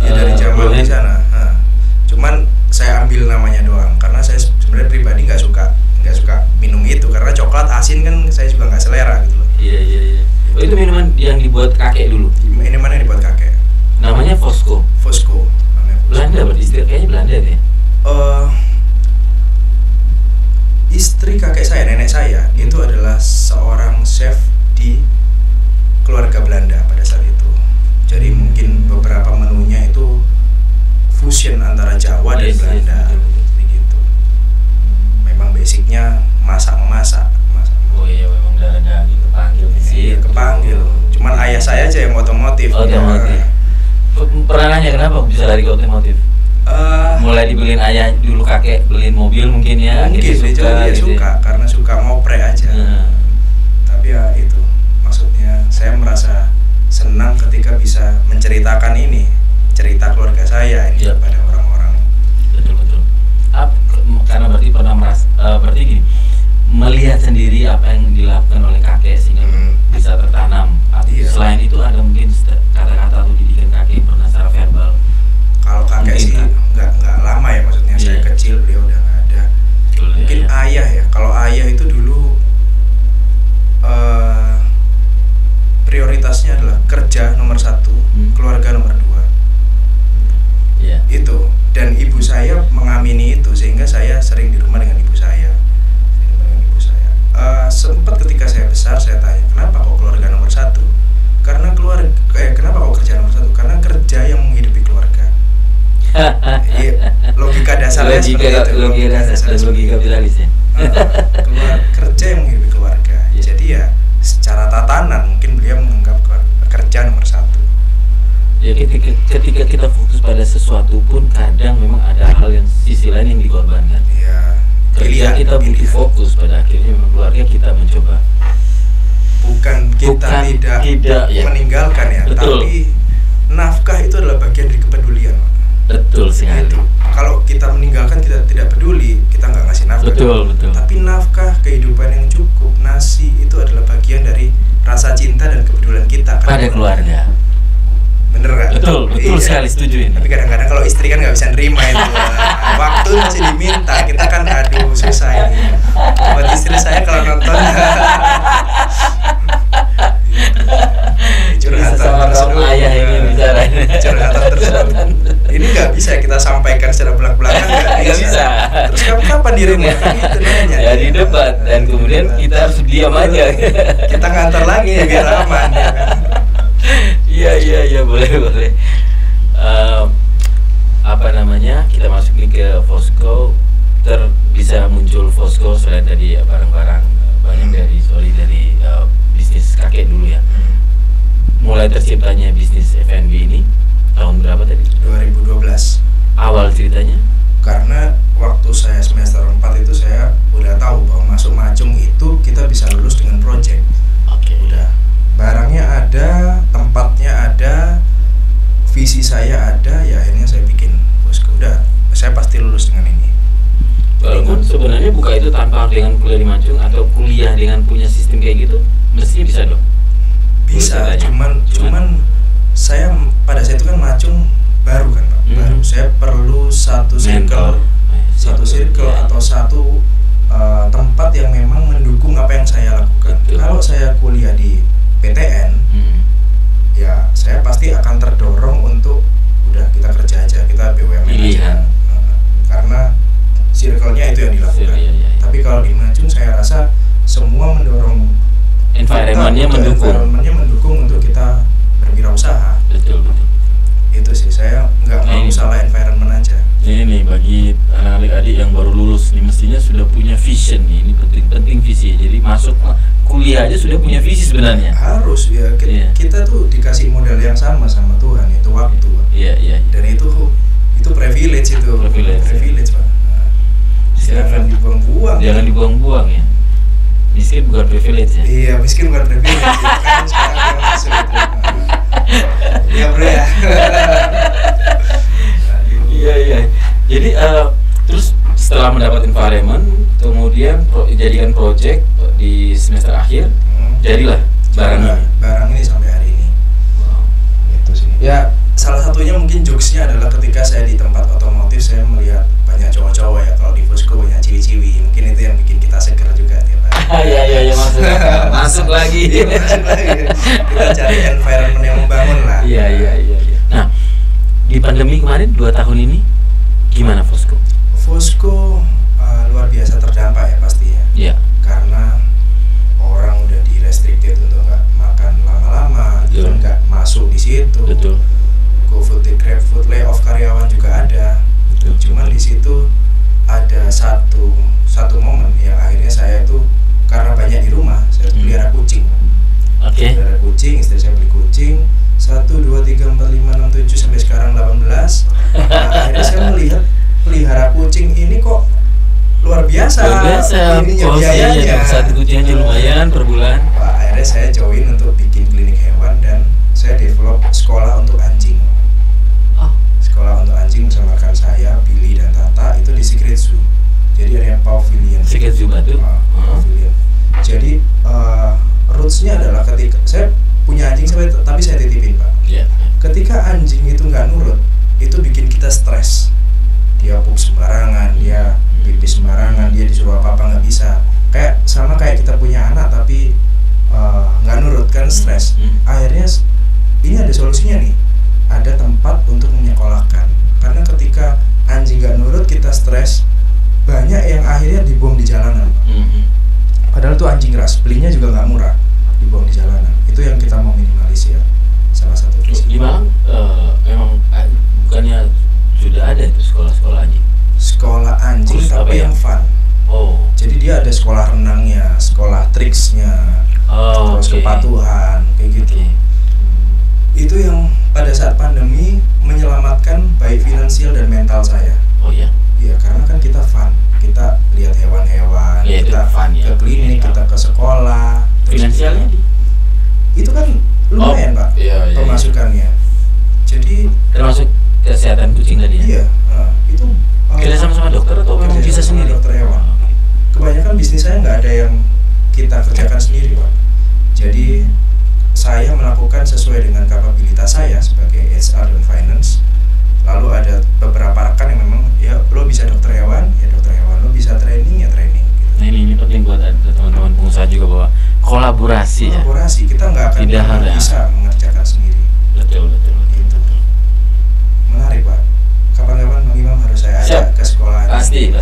C: dari zaman di sana. Cuman saya ambil namanya doang karena saya sebenarnya pribadi nggak suka minum itu karena coklat asin kan saya juga nggak selera gitu loh.
A: Iya. Oh, itu minuman yang dibuat kakek dulu.
C: Minuman yang dibuat kakek.
A: Namanya Fosco. Belanda berarti, kayaknya Belanda deh.
C: Istri kakek saya, nenek saya itu adalah seorang chef di keluarga Belanda pada saat itu. Jadi mungkin beberapa menunya itu fusion antara Jawa dan Belanda. Begitu. Memang basicnya masak-memasak.
A: Oh iya, memang darah daging kepanggil sih.
C: Kepanggil. Cuman ayah saya aja yang otomotif.
A: Pernah nanya kenapa bisa lari ke otomotif? Mulai dibeliin ayah dulu, kakek beliin mobil mungkin ya.
C: Mungkin dia suka karena suka ngoprek aja. Tapi ya itu maksudnya saya merasa senang ketika bisa menceritakan ini, cerita keluarga saya ini kepada orang-orang.
A: Betul. Karena berarti pernah berarti gini, melihat sendiri apa yang dilakukan oleh kakek sehingga bisa tertanam. Selain itu ada mungkin kata-kata atau didikan kakek pernah secara verbal.
C: Kalau kakek sih nggak lama ya, maksudnya saya kecil beliau udah nggak ada. Mungkin ayah ya. Kalau ayah itu dulu prioritasnya adalah kerja nomor 1, keluarga nomor 2. Itu. Dan ibu saya mengamini itu sehingga saya sering di rumah dengan ibu saya. Sempat ketika saya besar saya tanya, kenapa kok keluarga nomor 1? Karena kenapa kok kerja nomor 1? Karena kerja yang menghidupi keluarga. Logika dasarnya seperti itu.
A: Logika kapitalis ya.
C: Kerja yang menghidupi keluarga. Jadi ya secara tatanan mungkin beliau menganggap kerja nomor 1.
A: Ya ketika kita fokus pada sesuatu pun kadang memang ada hal yang sisi lain yang dikorbankan. Kerja kita butuh fokus, pada akhirnya memang keluarga kita mencoba.
C: Bukan tidak meninggalkan ya,
A: betul.
C: Tapi nafkah itu adalah bagian dari kepedulian.
A: Betul sekali.
C: kalau kita meninggalkan, kita tidak peduli, kita nggak ngasih nafkah.
A: Betul.
C: Tapi nafkah, kehidupan yang cukup, nasi itu adalah bagian dari rasa cinta dan kepedulian kita
A: pada keluarga.
C: Bener kan?
A: Betul
C: iya.
A: Sekali setuju ini.
C: Tapi kadang-kadang kalau istri kan nggak bisa nerima itu. Waktu masih diminta, kita kan aduh susah ini. Buat istri saya kalau nonton curhatan
A: sama ayah ini bicara.
C: Curhatan tersebut. Ini nggak bisa kita sampaikan secara belak-belakan, nggak bisa. Terus kamu kapan di rumah? Itu nanya.
A: Ya di debat dan kemudian kita harus diam aja.
C: Kita ngantar lagi ya biar aman ya kan.
A: Iya boleh. Kita masuk nih ke Fosco, bisa muncul Fosco selain tadi ya, barang-barang banyak dari bisnis kakek dulu ya. Mulai terciptanya bisnis F&B ini tahun berapa tadi?
C: 2012.
A: Awal ceritanya?
C: Karena waktu saya semester 4 itu saya udah tahu bahwa masuk Macung itu kita bisa lulus dengan project.
A: Oke.
C: Udah. Barangnya ada, tempatnya ada, visi saya ada, ya akhirnya saya bikin Fosco. Udah, saya pasti lulus dengan ini.
A: Walaupun sebenarnya buka itu tanpa dengan kuliah di Macung atau kuliah dengan punya sistem kayak gitu, mestinya bisa dong.
C: Bisa, cuman saya pada saat itu kan Macung baru kan Pak, baru. Saya perlu satu circle
A: ya.
C: Atau satu tempat yang memang mendukung apa yang saya lakukan. Kalau saya kuliah di PTN, ya saya pasti akan terdorong untuk udah kita kerja aja, kita BUMN aja, karena circle-nya itu yang dilakukan. Tapi kalau di Macung saya rasa semua mendorong,
A: environment-nya
C: mendukung untuk kita berwirausaha.
A: Betul.
C: Itu sih, saya nggak mau salah environment aja.
A: Ini nih bagi anak-adik yang baru lulus nih, mestinya sudah punya vision nih. Ini penting visi. Jadi masuk kuliah aja sudah punya visi sebenarnya.
C: Harus ya. Kita tuh dikasih modal yang sama Tuhan, itu waktu.
A: Iya.
C: Dan itu privilege itu. Privilege Pak. Jangan
A: dibuang-buang ya. Miskin bukan privilege ya?
C: Iya, miskin bukan privilege. Kan sekarang yang masuk itu. Iya bro ya.
A: Iya. Jadi terus setelah mendapat environment, kemudian jadikan project di semester akhir, jadilah barang
C: ini sampai hari ini.
A: Wow.
C: Itu sih. Ya salah satunya mungkin jokesnya adalah ketika saya di tempat otomotif, saya melihat banyak cowok-cowok ya. Kalau di Fosco banyak ciwi-ciwi, mungkin itu yang bikin kita seger juga tiap hari.
A: Iya masuk lagi.
C: Kita cari environment yang membangun lah.
A: Iya. Nah, di pandemi kemarin 2 tahun ini gimana Fosco?
C: Fosco luar biasa terdampak ya pastinya.
A: Iya.
C: Karena orang udah di-restricted untuk nggak makan lama-lama, even nggak masuk di situ.
A: Betul.
C: GoFood, GrabFood, layoff karyawan juga ada.
A: Betul.
C: Cuman di situ ada satu momen yang akhirnya saya itu karena banyak di rumah, saya pelihara kucing.
A: Oke.
C: Pelihara kucing, istri saya beli kucing 1, 2, 3, 4, 5, 6, 7 sampai sekarang 18. Akhirnya saya melihat pelihara kucing ini kok luar biasa. Ininya biayanya.
A: Satu kucing aja lumayan per bulan.
C: Akhirnya saya join untuk bikin klinik hewan dan saya develop sekolah untuk anjing. Sekolah untuk anjing bersama rekan saya Billy dan Tata itu di Secret Zoo. Jadi ada yang pavilion.
A: Secret Zoo Batu.
C: Pavilion. Jadi rootsnya adalah ketika saya punya anjing tapi saya titipin Pak.
A: Yeah.
C: Ketika anjing itu nggak nurut, itu bikin kita stres. Dia pup sembarangan, dia pipis sembarangan, dia disuruh apa-apa nggak bisa. Sama kayak kita punya anak tapi nggak nurut kan stres. Akhirnya ini ada solusinya nih. Ada tempat untuk menyekolahkan. Karena ketika anjing nggak nurut, kita stres. Banyak yang akhirnya dibuang di jalanan. Padahal tuh anjing ras, belinya juga nggak murah, dibuang di jalanan. Itu yang kita mau minimalisir. Salah satu visi.
A: Di Malang memang bukannya sudah ada itu sekolah-sekolah anjing?
C: Sekolah anjing
A: kurs
C: tapi yang fun. Jadi dia ada sekolah renangnya, sekolah triksnya, terus kepatuhan, kayak gitu. Itu yang pada saat pandemi menyelamatkan baik finansial dan mental saya.
A: Oh iya?
C: Iya, karena kan kita fun, kita lihat hewan-hewan, kita
A: fun,
C: ke klinik, kita ke sekolah.
A: Finansialnya
C: itu kan lumayan Pak, pemasukannya. Jadi
A: termasuk kesehatan kucing tadi ya?
C: Iya, itu
A: kerja sama dokter atau memang bisa sendiri?
C: Dokter hewan. Kebanyakan bisnis saya nggak ada yang kita kerjakan sendiri, Pak. Jadi saya melakukan sesuai dengan kapabilitas saya sebagai HR dan finance. Lalu ada beberapa rekan yang memang ya lo bisa dokter hewan, ya dokter hewan, lo bisa training, ya training. Gitu.
A: Nah ini penting buat teman-teman pengusaha juga bahwa kolaborasi ya.
C: Kita nggak akan bisa mengerjakan sendiri.
A: Betul.
C: Gitu. Menarik, Pak. Kapan-kapan Bang Imam harus saya ajak ke sekolah.
A: Pasti.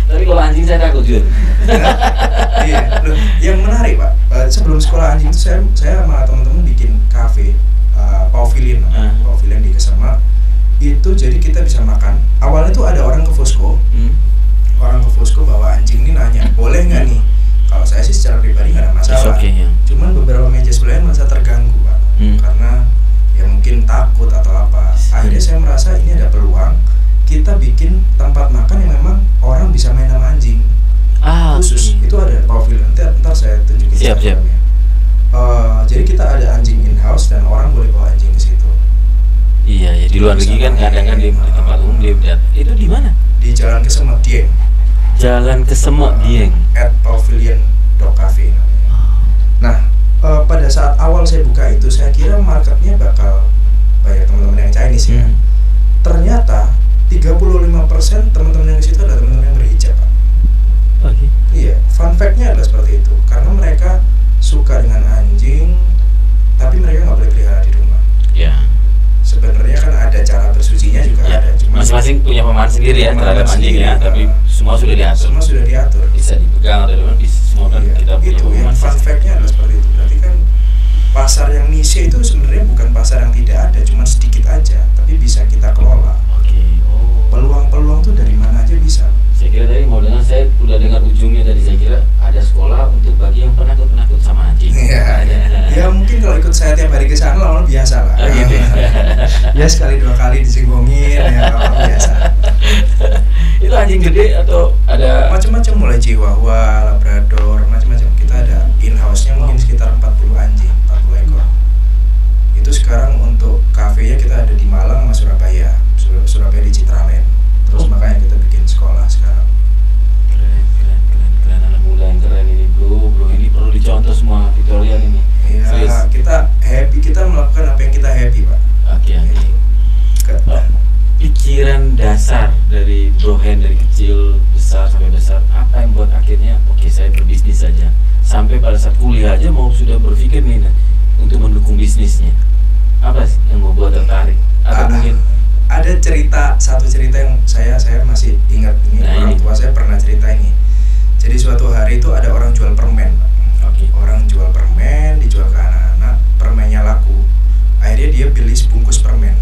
A: Tapi kalau anjing saya takut Jun.
C: Iya. Loh, yang menarik, Pak. Sebelum sekolah anjing itu saya sama teman-teman bikin kafe, pavilion di Kesema. Itu jadi kita bisa makan. Awalnya tuh ada orang ke Fosco. Orang ke Fosco bawa anjing ini nanya, boleh nggak nih? Kalau saya sih secara pribadi nggak ada masalah.
A: Okay, ya.
C: Cuman beberapa meja sebelahnya merasa terganggu, Pak. Karena ya mungkin takut atau apa. Akhirnya saya merasa ini ada peluang kita bikin tempat makan yang memang orang bisa main sama anjing. Khusus itu ada pavilion. Ntar saya tunjukin.
A: Siap.
C: Jadi kita ada anjing in house dan orang boleh bawa anjing ke situ.
A: Iya ya, di luar negeri kan kadang kan di tempat umum dia itu di mana?
C: Di Jalan Kesema Dieng.
A: Jalan Kesema Dieng.
C: At Pavilion Dog Cafe namanya. Nah, pada saat awal saya buka itu saya kira marketnya bakal banyak teman-teman yang Chinese ya. Ternyata 35% teman-teman yang di situ adalah teman-teman yang berhijab, Pak.
A: Okay.
C: Iya, fun fact-nya adalah seperti itu. Karena mereka suka dengan anjing, tapi mereka nggak boleh pelihara di rumah.
A: Ya.
C: Sebenarnya kan ada cara bersucinya juga ada. Cuma
A: masing-masing punya pemahaman sendiri ya terhadap anjing ya, tapi semua sudah diatur.
C: Semua sudah diatur.
A: Bisa dipegang atau bisa semua kan kita punya
C: itu yang fun fact-nya adalah seperti itu. Berarti kan pasar yang niche itu sebenarnya bukan pasar yang tidak ada, cuma sedikit aja, tapi bisa kita kelola. Peluang-peluang tuh dari mana aja bisa.
A: Saya kira tadi mau dengar, saya udah dengar ujungnya tadi, saya kira ada sekolah untuk bagi yang penakut sama anjing.
C: Ya mungkin kalau ikut saya tiap hari ke sana lama biasa lah.
A: Gitu.
C: Ya sekali 2 kali disinggungin ya lama biasa.
A: Itu anjing gede atau ada
C: macam-macam, mulai Chihuahua, Labrador, macam-macam. Kita ada in house-nya mungkin sekitar 40 anjing, 40 ekor. Itu sekarang untuk kafenya kita ada di Malang sama Surabaya di Citraland. Terus makanya kita bikin sekolah sekarang.
A: Keren, anak muda yang keren ini bro, ini perlu dicontoh semua tutorial ini.
C: Iya, kita happy, kita melakukan apa yang kita happy, Pak.
A: Oke. Pikiran dasar dari Bro Hen dari kecil besar sampai besar, apa yang buat akhirnya oke saya berbisnis saja, sampai pada saat kuliah aja mau sudah berpikir nih untuk mendukung bisnisnya, apa sih yang membuat tertarik? Atau mungkin
C: ada satu cerita yang saya masih ingat ini. Orang tua saya pernah cerita ini. Jadi suatu hari itu ada orang jual permen, Pak. Orang jual permen, dijual ke anak-anak, permennya laku. Akhirnya dia beli sebungkus permen,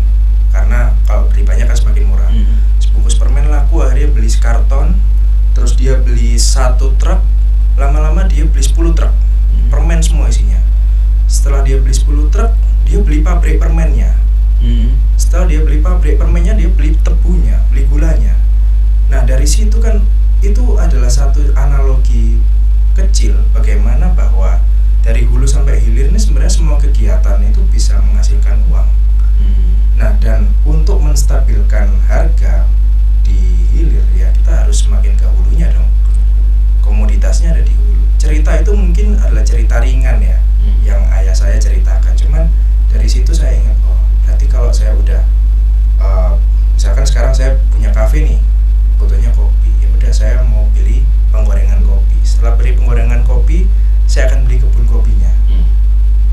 C: karena kalau beli banyak kan semakin murah. Sebungkus permen laku, akhirnya beli sekarton, terus dia beli 1 truk, lama-lama dia beli 10 truk permen semua isinya. Setelah dia beli 10 truk, dia beli pabrik permennya. Setelah dia beli pabrik permennya, dia beli tebunya, beli gulanya. Nah dari situ kan itu adalah satu analogi kecil bagaimana bahwa dari hulu sampai hilir ini sebenarnya semua kegiatan itu bisa menghasilkan uang. Nah dan untuk menstabilkan harga di hilir ya kita harus semakin ke hulunya dong. Komoditasnya ada di hulu. Cerita itu mungkin adalah cerita ringan ya, yang ayah saya ceritakan. Cuman dari situ saya ingat, oh berarti kalau saya udah misalkan sekarang saya punya kafe nih, butuhnya kopi, ya udah saya mau beli penggorengan kopi. Setelah beli penggorengan kopi, saya akan beli kebun kopinya.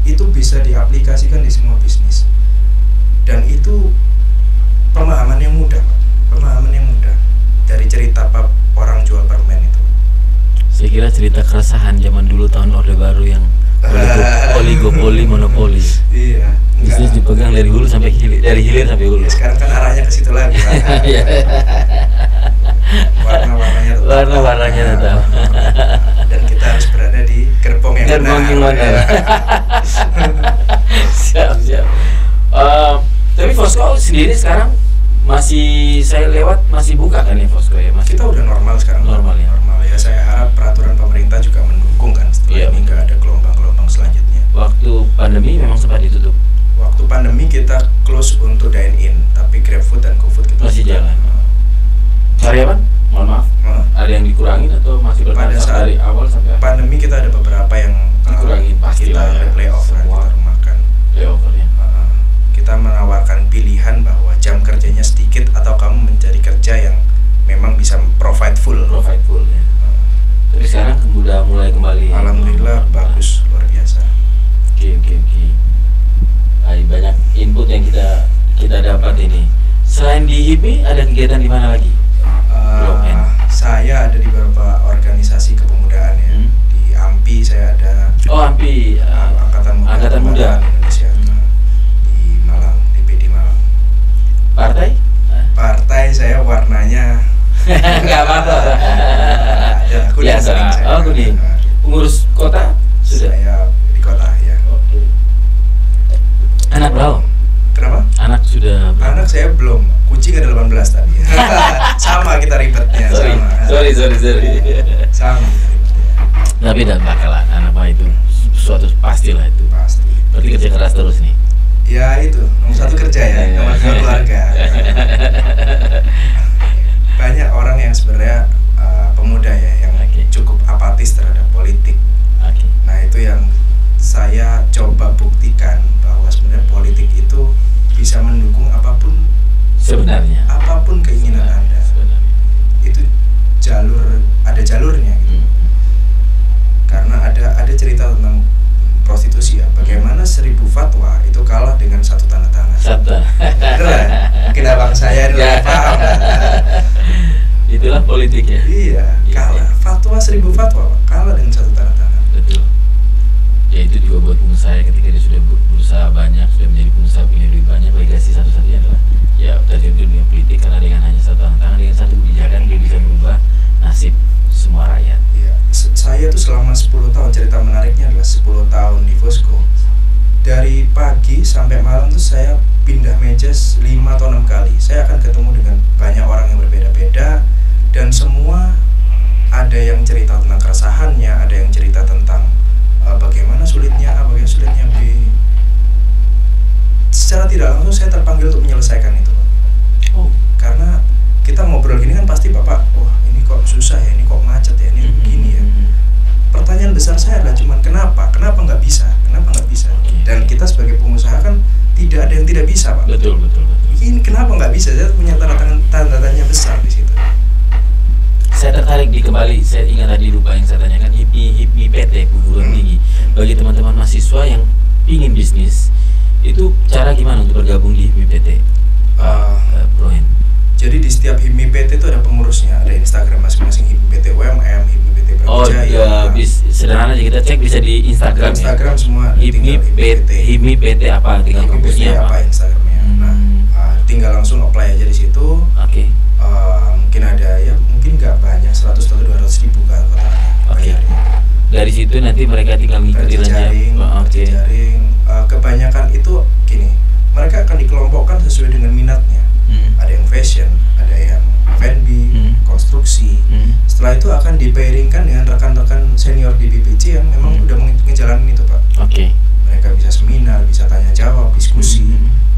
C: Itu bisa diaplikasikan di semua bisnis. Dan itu pemahaman yang mudah, dari cerita orang jual permen itu.
A: Saya kira cerita keresahan zaman dulu tahun Orde Baru yang oligopoli, monopoli.
C: Iya.
A: Bisnis dipegang dari hulu sampai hilir, dari hilir sampai hulu.
C: Ya, sekarang kan arahnya ke situ lagi.
A: Warna-warnanya tetap.
C: Dan kita harus berada di gerbong yang benar.
A: Siap. Tapi Fosco sendiri sekarang masih saya lewat masih buka kan ya Fosco ya?
C: Kita udah normal sekarang.
A: Normal ya.
C: Saya harap peraturan pemerintah juga mendukung kan setelah ini nggak ada gelombang-gelombang selanjutnya.
A: Waktu pandemi memang sempat ditutup.
C: Waktu pandemi kita close untuk dine in, tapi GrabFood dan GoFood kita
A: masih jalan. Karyawan, mohon maaf, ada yang dikurangin atau masih bertahan dari awal sampai
C: pandemi? Kita ada beberapa yang
A: dikurangin, pasti
C: kita layoff, kita rumahkan.
A: Layover ya.
C: Kita menawarkan pilihan bahwa jam kerjanya sedikit atau kamu mencari kerja yang memang bisa provide full
A: ya. Tapi sekarang udah mulai kembali.
C: Alhamdulillah bagus, luar biasa.
A: Oke. Banyak input yang kita dapat ini. Selain di HIPMI ada kegiatan di mana lagi?
C: Saya ada di beberapa organisasi kepemudaan ya. Di AMPI saya ada.
A: Oh, AMPI, Angkatan Muda
C: Indonesia. Di Malang, di PD Malang. Partai saya warnanya
A: nggak apa-apa.
C: Biasa.
A: Kuning. Pengurus kota sudah.
C: Saya di kota ya.
A: Oke. Anak berapa?
C: Kenapa?
A: Anak sudah berapa?
C: Anak saya belum. Kucing ada 18 tadi. Sama kita ribetnya.
A: Sorry.
C: Sama kita ribetnya.
A: Tapi tidak bakalan. Anak mah itu suatu pastilah itu.
C: Pasti.
A: Berarti kerja keras terus nih.
C: Ya itu, nomor satu kerja ya, nomor dua keluarga. Banyak orang yang sebenarnya pemuda ya yang cukup apatis terhadap politik. Nah itu yang saya coba buktikan bahwa sebenarnya politik itu bisa mendukung apapun
A: sebenarnya.
C: Apapun keinginan Anda. Sebenarnya. Itu ada jalurnya gitu. Karena ada cerita tentang prostitusi ya. Bagaimana 1000 fatwa itu kalah dengan 1 tanda tangan. Beneran? Mungkin abang saya udah paham lah.
A: Itulah politik ya.
C: Iya, kalah. Fatwa 1000 fatwa kalah dengan 1 tanda tangan.
A: Betul. Ya itu juga buat pengusaha ketika dia sudah berusaha banyak, sudah menjadi pengusaha punya duit banyak, bagasi satu-satunya adalah ya tadi itu dunia politik, karena dengan hanya 1 tanda tangan, dengan 1 kebijakan dia bisa merubah nasib semua rakyat.
C: Iya, saya tuh selama 10 tahun, cerita menariknya adalah 10 tahun di Fosco. Dari pagi sampai malam tuh saya pindah meja 5 atau 6 kali. Saya akan ketemu dengan banyak orang yang berbeda-beda dan semua ada yang cerita tentang keresahannya, ada yang cerita tentang bagaimana sulitnya A, bagaimana sulitnya B. Secara tidak langsung saya terpanggil untuk menyelesaikan itu, Pak. Karena kita ngobrol gini kan pasti Bapak, ini kok susah ya, ini kok macet ya, ini begini ya. Pertanyaan besar saya adalah cuman kenapa nggak bisa? Dan kita sebagai pengusaha kan tidak ada yang tidak bisa, Pak.
A: Betul.
C: Ini kenapa nggak bisa? Saya punya tanda tanya besar di situ.
A: Saya tertarik kembali, saya ingat tadi lupa yang saya tanyakan, HIPMI PT perguruan tinggi. Bagi teman-teman mahasiswa yang ingin bisnis, itu cara gimana untuk bergabung di HIPMI PT?
C: Jadi di setiap HIPMI PT itu ada pengurusnya, ada Instagram masing-masing, HIPMI PT UMM, HIPMI PT Brawijaya.
A: Sederhana aja kita cek bisa di Instagram.
C: Instagram ya? Semua
A: HIPMI PT apa, tinggal kampusnya apa
C: Instagramnya. Nah, tinggal langsung apply aja di situ.
A: Oke.
C: Mungkin ada ya, mungkin nggak banyak, 100 atau 200 ribu kan
A: Oke. Dari situ nanti mereka tinggal ngikutin aja.
C: Jaring. Kebanyakan itu gini, mereka akan dikelompokkan sesuai dengan minatnya. Ada yang fashion, ada yang F&B, konstruksi. Setelah itu akan dipairingkan dengan rekan-rekan senior di BPC yang memang udah ngejalanin itu, Pak. Mereka bisa seminar, bisa tanya jawab, diskusi,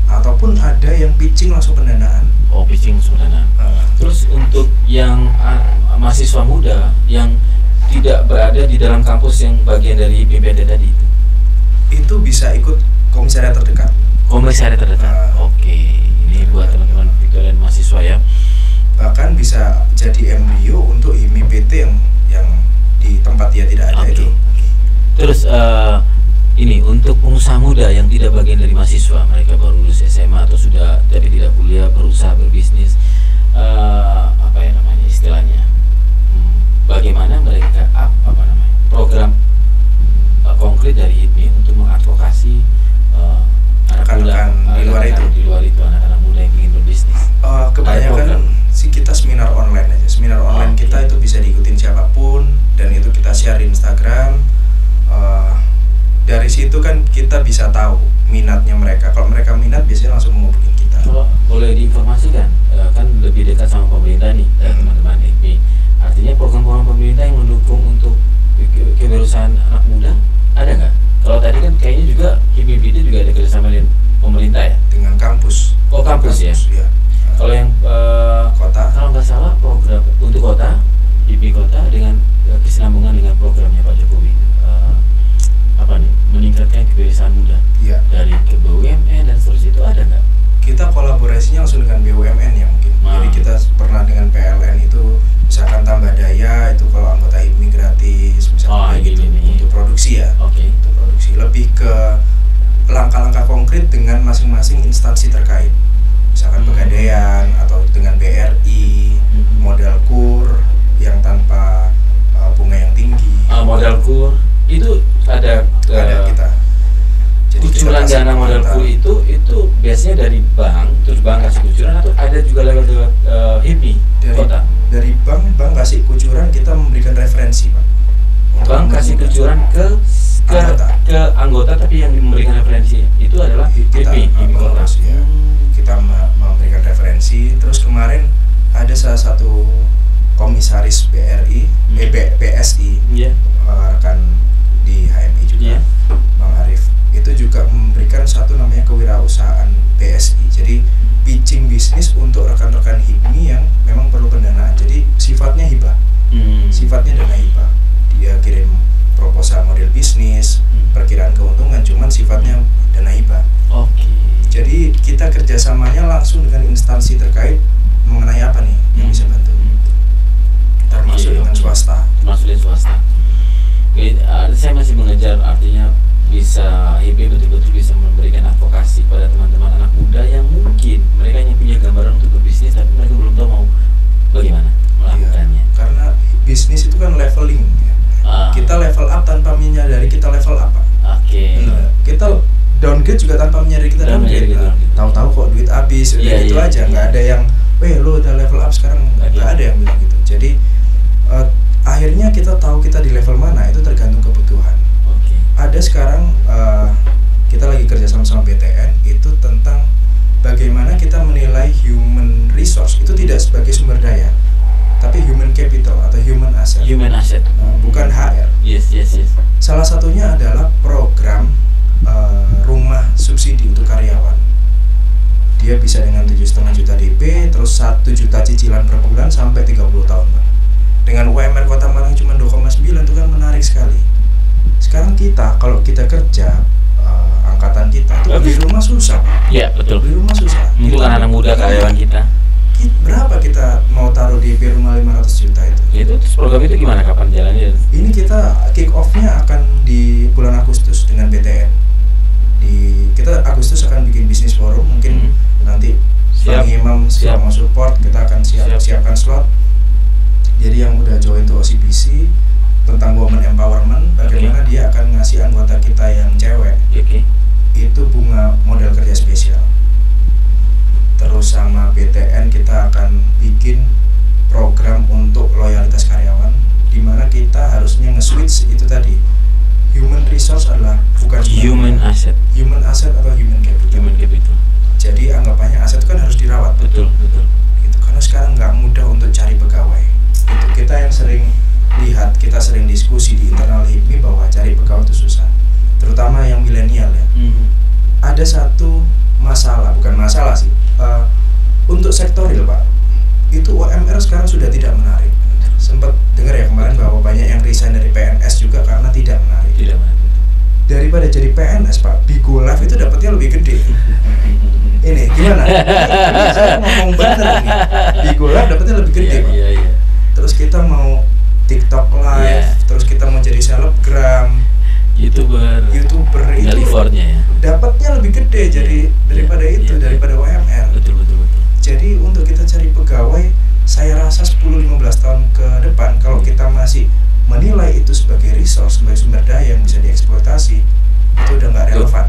C: ataupun ada yang pitching langsung pendanaan.
A: Pitching langsung pendanaan. Terus untuk yang mahasiswa muda yang tidak berada di dalam kampus yang bagian dari HIPMI PT tadi itu
C: bisa ikut komisariat terdekat.
A: Oke. Ini buat teman-teman Victorian mahasiswa ya.
C: Bahkan bisa jadi embrio untuk HIPMI PT yang di tempat dia tidak ada itu.
A: Terus ini untuk pengusaha muda yang tidak bagian dari mahasiswa, mereka baru lulus SMA atau sudah tapi tidak kuliah, berusaha berbisnis, apa ya namanya istilahnya, bagaimana mereka program konkret dari HIPMI untuk mengadvokasi
C: anak-anak di luar itu,
A: anak-anak muda yang ingin berbisnis.
C: Kebanyakan sih kita seminar online aja. Seminar online kita itu bisa diikutin siapapun dan itu kita share di Instagram. Dari situ kan kita bisa tahu minatnya mereka. Kalau mereka minat biasanya langsung menghubungi kita.
A: Kalau boleh diinformasikan, kan lebih dekat sama pemerintah nih, teman-teman HIPMI. Artinya program-program pemerintah yang mendukung untuk kewirausahaan anak muda ada nggak? Kalau tadi kan kayaknya juga HIPMI PT juga ada kerjasama dengan pemerintah ya.
C: Ya.
A: Kalau yang
C: Kota,
A: kalau nggak salah program untuk kota, HIPMI kota dengan kesinambungan dengan programnya Pak Jokowi, apa nih, meningkatkan kebiasaan muda.
C: iya.
A: Dari ke BUMN dan seterusnya, itu ada nggak?
C: Kita kolaborasinya langsung dengan BUMN ya mungkin. Jadi kita pernah dengan PLN itu, misalkan tambah daya itu kalau anggota HIPMI gratis, misalkan kayak gitu untuk produksi ya. Untuk produksi, lebih ke langkah-langkah konkret dengan masing-masing instansi terkait. Misalkan Pegadaian atau dengan BRI, modal KUR yang tanpa bunga yang tinggi.
A: Modal KUR itu ada
C: kita. Jadi
A: kucuran dana modal KUR itu biasanya dari bank, terus bank kasih kucuran, atau ada juga lewat HIPMI kota?
C: Dari bank kasih kucuran, kita memberikan referensi, Pak.
A: Bank kasih kucuran ke anggota, tapi yang memberikan referensi itu adalah HIPMI kota.
C: Ya. Kita memberikan referensi. Terus kemarin ada salah satu komisaris BRI, PSI, rekan di HMI juga, Bang Arif, itu juga memberikan satu namanya kewirausahaan BSI. Jadi pitching bisnis untuk rekan-rekan HIPMI yang memang perlu pendanaan. Jadi sifatnya hibah, sifatnya dana hibah. Dia kirim proposal model bisnis, perkiraan keuntungan, cuman sifatnya dana hibah. Jadi kita kerjasamanya langsung dengan instansi terkait mengenai apa nih yang bisa bantu, termasuk dengan swasta.
A: Saya masih mengejar, artinya bisa HIPMI betul-betul bisa memberikan advokasi pada teman-teman anak muda yang mungkin mereka yang punya gambaran untuk berbisnis tapi mereka belum tahu mau bagaimana melakukannya.
C: Karena bisnis itu kan leveling ya. Kita level up tanpa menyadari kita level up. Kita downgrade juga tanpa menyadari kita downgrade. Tahu-tahu kok duit habis, udah gitu aja. Nggak ada yang, lo udah level up sekarang, nggak ada yang bilang gitu. Jadi akhirnya kita tahu kita di level mana itu tergantung kebutuhan. Ada sekarang kita lagi kerja sama BTN itu tentang bagaimana kita menilai human resource itu tidak sebagai sumber daya, tapi human capital atau human asset. Bukan HR.
A: Yes.
C: Salah satunya adalah program rumah subsidi untuk karyawan. Dia bisa dengan 7,5 juta DP, terus 1 juta cicilan per bulan sampai 30 tahun, Pak. Dengan UMR Kota Malang cuma 2,9 itu kan menarik sekali. Sekarang kita kalau kita kerja, angkatan kita tuh beli rumah susah, Pak.
A: Iya, betul.
C: Beli rumah susah.
A: Untuk anak muda karyawan kita.
C: Berapa kita mau taruh DP rumah 500 juta itu?
A: Itu terus program itu gimana, kapan jalannya?
C: Ini kita kick off-nya akan di bulan Agustus dengan BTN. Kita Agustus akan bikin bisnis forum, mungkin nanti Bang Imam siap mau support, kita akan siapkan slot. Jadi yang udah join to OCBC tentang women empowerment, bagaimana dia akan ngasih anggota kita yang cewek itu bunga modal kerja spesial. Terus sama BTN kita akan bikin program untuk loyalitas karyawan, di mana kita harusnya nge-switch itu tadi. Human resource adalah bukan
A: human asset
C: atau human capital. Jadi anggapannya aset itu kan harus dirawat.
A: Betul.
C: Gitu. Karena sekarang nggak mudah untuk cari pegawai. Itu kita yang sering lihat, kita sering diskusi di internal HIPMI bahwa cari pegawai itu susah, terutama yang milenial ya. Ada satu masalah, bukan masalah sih, untuk sektor real, Pak, itu UMR sekarang sudah tidak menarik. Sempat dengar ya kemarin bahwa banyak yang resign dari PNS juga karena tidak menarik. Daripada jadi PNS, Pak, Bigo Live itu dapatnya lebih gede. Ini gimana? Ini saya ngomong bener nih. Bigo Live dapatnya lebih gede, Pak. Terus kita mau TikTok Live, terus kita mau jadi selebgram, YouTuber itu dapatnya lebih gede jadi daripada daripada UMR.
A: Betul.
C: Jadi untuk kita cari pegawai, saya rasa 10-15 tahun ke depan kalau kita masih menilai itu sebagai resource, sebagai sumber daya yang bisa dieksploitasi, itu udah nggak relevan.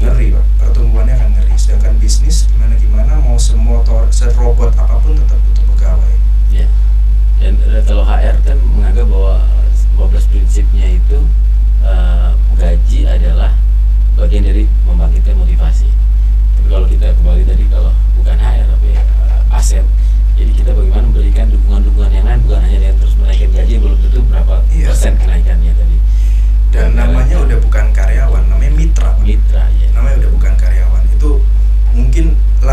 C: Ngeri, Pak, pertumbuhannya akan ngeri. Sedangkan bisnis gimana mau semotor, serobot apapun tetap butuh pegawai.
A: Ya. Dan kalau HR kan menganggap bahwa 15 prinsipnya itu gaji adalah bagian dari membangkitkan motivasi. Tapi kalau kita kembali tadi, kalau bukan HR tapi aset, jadi kita bagaimana memberikan dukungan-dukungan yang lain, bukan hanya dengan terus menaikkan gaji belum tentu berapa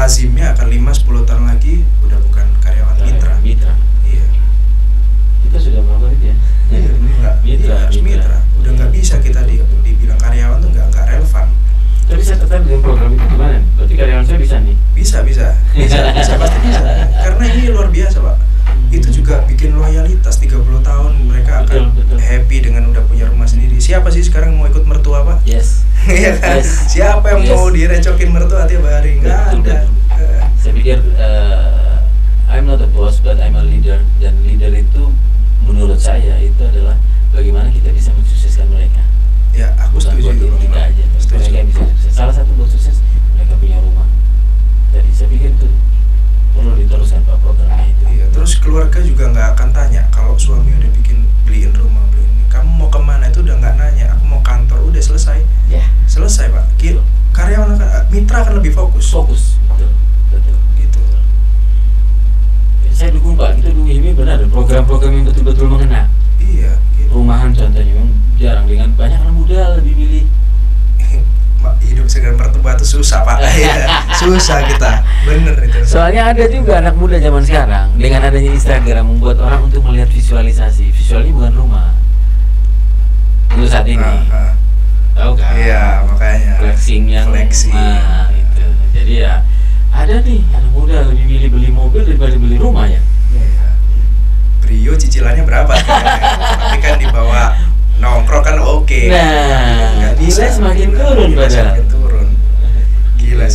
C: lazimnya akan 5-10 tahun lagi udah bukan karyawan mitra. Iya.
A: Kita sudah melakukan itu ya.
C: Iya, harus mitra. Udah nggak bisa kita dibilang karyawan tuh nggak relevan.
A: Tapi saya tertarik dengan program itu gimana? Berarti karyawan saya bisa nih?
C: Bisa pasti bisa. Karena ini luar biasa Pak. Itu juga bikin loyalitas 30 tahun mereka akan betul. Happy dengan udah punya rumah sendiri. Siapa sih sekarang mau ikut mertua Pak?
A: Yes.
C: Iya kan? Yes. Siapa yang mau direcokin mertua tiap hari? Nggak ada.
A: Saya pikir I'm not a boss but I'm a leader, dan leader itu menurut saya itu adalah bagaimana kita bisa mensukseskan mereka.
C: Ya, aku setuju
A: buat diri kita aja. Mereka yang bisa sukses. Salah satu buat sukses mereka punya rumah. Jadi saya pikir itu perlu diteruskan Pak programnya itu.
C: Iya, terus keluarga juga nggak akan tanya kalau suami udah beliin rumah, beliin ini. Kamu mau kemana itu udah nggak nanya. Aku mau kantor, udah selesai.
A: Ya. Selesai
C: Pak. Karyawan mitra akan lebih fokus.
A: Betul.
C: Gitu.
A: Ya, saya dukung Pak. Kita dukung ini benar. Program-program yang betul-betul mengena.
C: Iya. Gitu.
A: Rumahan contohnya memang jarang, dengan banyak anak muda lebih milih.
C: Hidup dengan mertua itu susah Pak. Susah kita, bener itu.
A: Soalnya ada juga anak muda zaman sekarang dengan adanya Instagram membuat orang untuk melihat visualisasi. Visualnya bukan rumah. Untuk saat ini, tahu kan?
C: Iya, makanya.
A: Flexing rumah itu. Jadi ya ada nih anak muda lebih milih beli mobil daripada beli rumah ya.
C: Iya. Brio cicilannya berapa? Tapi kan dibawa nongkrong kan oke.
A: Nah, bisa semakin turun padahal.
C: Gila.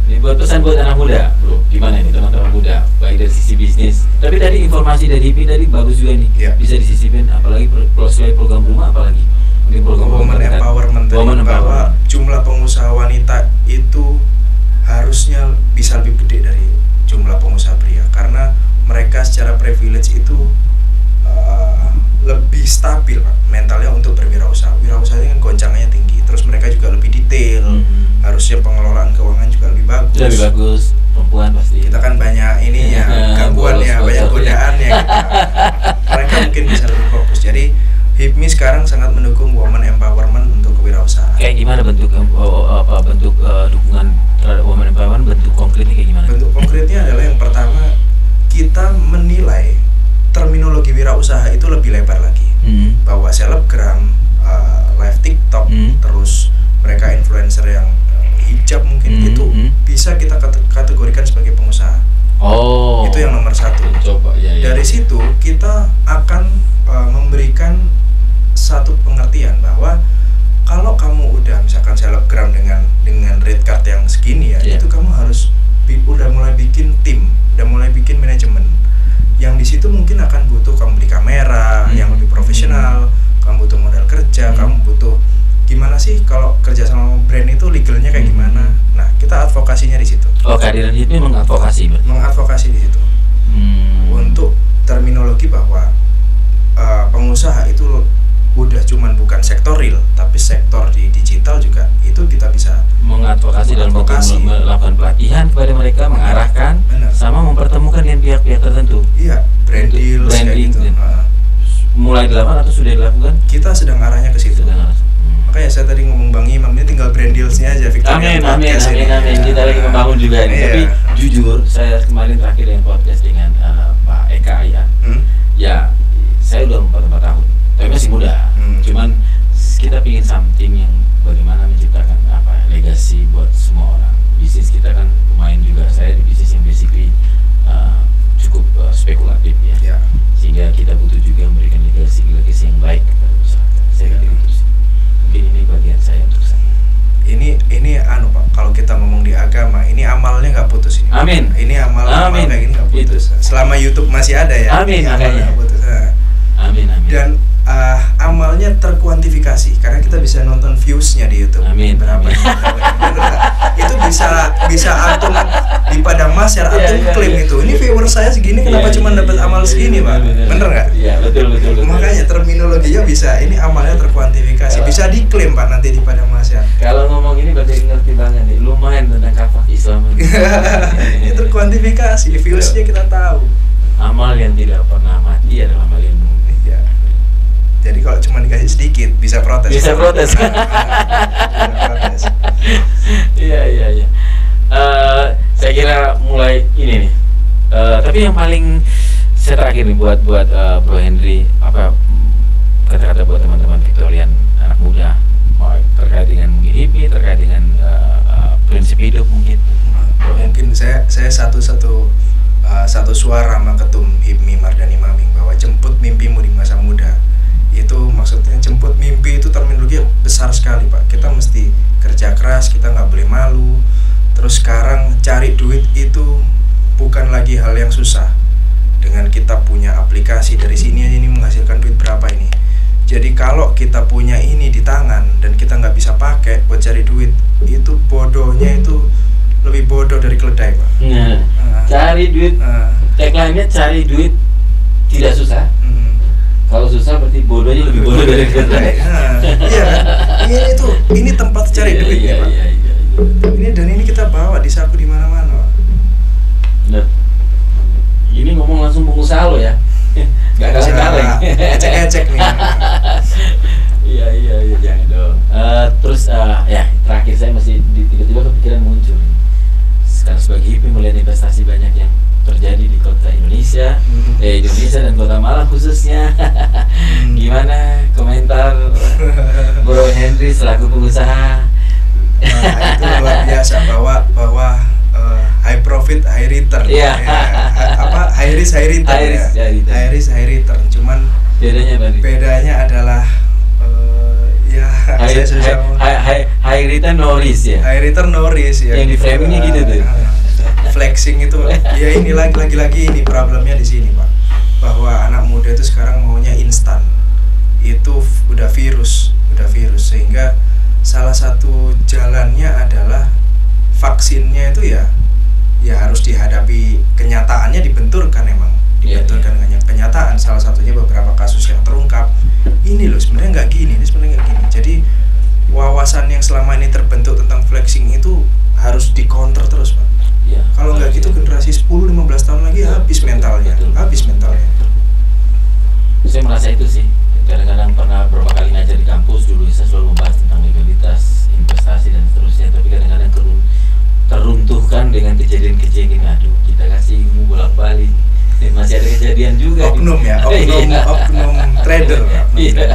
A: Ini buat pesan buat anak muda, bro. Gimana ini teman-teman muda? Baik dari sisi bisnis. Tapi tadi informasi dari IP tadi bagus juga nih.
C: Ya.
A: Bisa disisipin, apalagi selain program rumah, apalagi ini program
C: women empowerment. Bahwa jumlah pengusaha wanita itu harusnya bisa lebih gede dari jumlah pengusaha pria, karena mereka secara privilege itu lebih stabil Pak, mentalnya untuk berwirausaha. Wirausaha kan goncangannya tinggi, terus mereka juga lebih detail. Harusnya pengelolaan keuangan juga lebih bagus.
A: Perempuan pasti.
C: Kita kan banyak ininya, gangguannya, banyak godaannya. Mereka mungkin bisa lebih fokus. Jadi HIPMI sekarang sangat mendukung women empowerment untuk kewirausahaan.
A: Kayak gimana bentuk dukungan terhadap women empowerment? Bentuk konkretnya kayak gimana?
C: Bentuk konkretnya adalah yang pertama, kita menilai terminologi wirausaha itu lebih lebar lagi. Bahwa selebgram, live TikTok, terus mereka influencer yang hijab mungkin itu bisa kita kategorikan sebagai pengusaha. Itu yang nomor satu.
A: Ya.
C: Dari situ kita akan memberikan satu pengertian bahwa kalau kamu udah misalkan selebgram dengan rate card yang segini ya, itu kamu harus udah mulai bikin tim, udah mulai bikin manajemen. Yang di situ mungkin akan butuh kamu beli kamera yang lebih profesional, kamu butuh modal kerja, kamu butuh gimana sih kalau kerja sama brand itu legalnya kayak gimana. Nah, kita advokasinya di situ.
A: Kehadiran itu mengadvokasi,
C: mengadvokasi di situ. Untuk terminologi bahwa pengusaha itu udah cuman bukan sektor real, tapi sektor di digital juga itu kita bisa
A: mengadvokasi dan melakukan pelatihan kepada mereka, mengarahkan, sama mempertemukan dengan pihak-pihak tertentu.
C: Iya, branding gitu.
A: Mulai dilakukan atau sudah dilakukan?
C: Kita sedang arahnya ke situ. Makanya saya tadi ngomong Bang Imam, ini tinggal brand deals-nya aja.
A: Amin. Kita lagi membangun juga ini. Tapi jujur, saya kemarin terakhir yang podcast dengan Pak Eka ya. Ya, saya udah 44 tahun. Tapi masih muda. Cuman kita pingin something yang bagaimana menciptakan legacy buat semua orang. Bisnis kita kan lumayan juga. Saya di bisnis yang basically cukup spekulatif ya. Sehingga kita butuh juga memberikan legacy yang baik kepada masyarakat. Saya kira itu sih. Mungkin ini bagian saya untuk saya.
C: Ini Pak, kalau kita ngomong di agama, ini amalnya nggak putus ini.
A: Amin.
C: Ini amal kayak gini nggak putus. Selama YouTube masih ada ya.
A: Amin. Nggak putus. Amin.
C: Dan amalnya terkuantifikasi karena kita bisa nonton viewsnya di YouTube. Berapa? Itu bisa antum di Padang Masyar antum klaim itu. Ini viewer saya segini, kenapa cuma dapat amal segini, Pak? Bener nggak?
A: Iya, betul.
C: Makanya terminologinya bisa. Ini amalnya terkuantifikasi. Bisa diklaim Pak nanti di Padang Masyar.
A: Kalau ngomong ini berarti ngerti banget nih. Lumayan tentang kafah Islam.
C: Ini terkuantifikasi. Viewsnya kita tahu.
A: Amal yang tidak pernah mati adalah amal ilmu.
C: Jadi kalau cuma dikasih sedikit bisa protes.
A: Iya. Saya kira mulai ini nih. Tapi yang paling saya terakhir nih buat Bro Henry, apa kata-kata buat teman-teman Victorian anak muda terkait dengan mungkin hippie, terkait dengan prinsip hidup mungkin.
C: Mungkin saya satu suara sama ketum HIPMI Mardhani Maming bahwa jemput mimpimu di masa muda. Itu maksudnya jemput mimpi itu terminologi besar sekali Pak. Kita mesti kerja keras, kita nggak boleh malu. Terus sekarang cari duit itu bukan lagi hal yang susah. Dengan kita punya aplikasi dari sini menghasilkan duit berapa ini. Jadi kalau kita punya ini di tangan dan kita nggak bisa pakai buat cari duit, itu bodohnya itu lebih bodoh dari keledai Pak.
A: Cari duit, tagline-nya cari duit tidak susah. Kalau susah berarti bodohnya lebih bodoh dari keledai.
C: Iya kan? Ini tempat cari duit ya Pak. Ini kita bawa di saku di mana-mana Pak.
A: Nah, ini ngomong langsung pengusaha lo ya. Gak kaleng-kaleng.
C: Ecek-ecek nih.
A: Iya jangan dong. Terus ya terakhir saya masih tiba-tiba kepikiran muncul. Sekarang sebagai hippie melihat investasi banyak yang terjadi di kota Indonesia, Indonesia dan kota Malang khususnya. Gimana komentar Bro Henry selaku pengusaha?
C: Itu luar biasa bahwa high profit high return. High risk high return. High risk high return. Cuman bedanya adalah
A: high return no risk ya.
C: High return no risk ya.
A: Yang di framingnya gitu tuh.
C: Flexing itu ya ini lagi-lagi ini problemnya di sini Pak. Bahwa anak muda itu sekarang maunya instan. Itu udah virus sehingga salah satu jalannya adalah vaksinnya itu ya harus dihadapi kenyataannya, dibenturkan dengan kenyataan. Salah satunya beberapa kasus yang terungkap ini loh sebenarnya nggak gini, jadi wawasan yang selama ini terbentuk tentang flexing itu harus dikonter terus Pak. Kalau nggak gitu generasi 10-15 tahun lagi habis mentalnya.
A: Saya merasa itu sih, kadang-kadang pernah beberapa kali ngajar di kampus dulu, saya selalu membahas tentang legalitas investasi dan seterusnya, tapi kadang-kadang teruntuhkan dengan kejadian-kejadian. Aduh, kita kasih ilmu bolak-balik, masih ada kejadian juga.
C: Oknum trader.
A: Iya.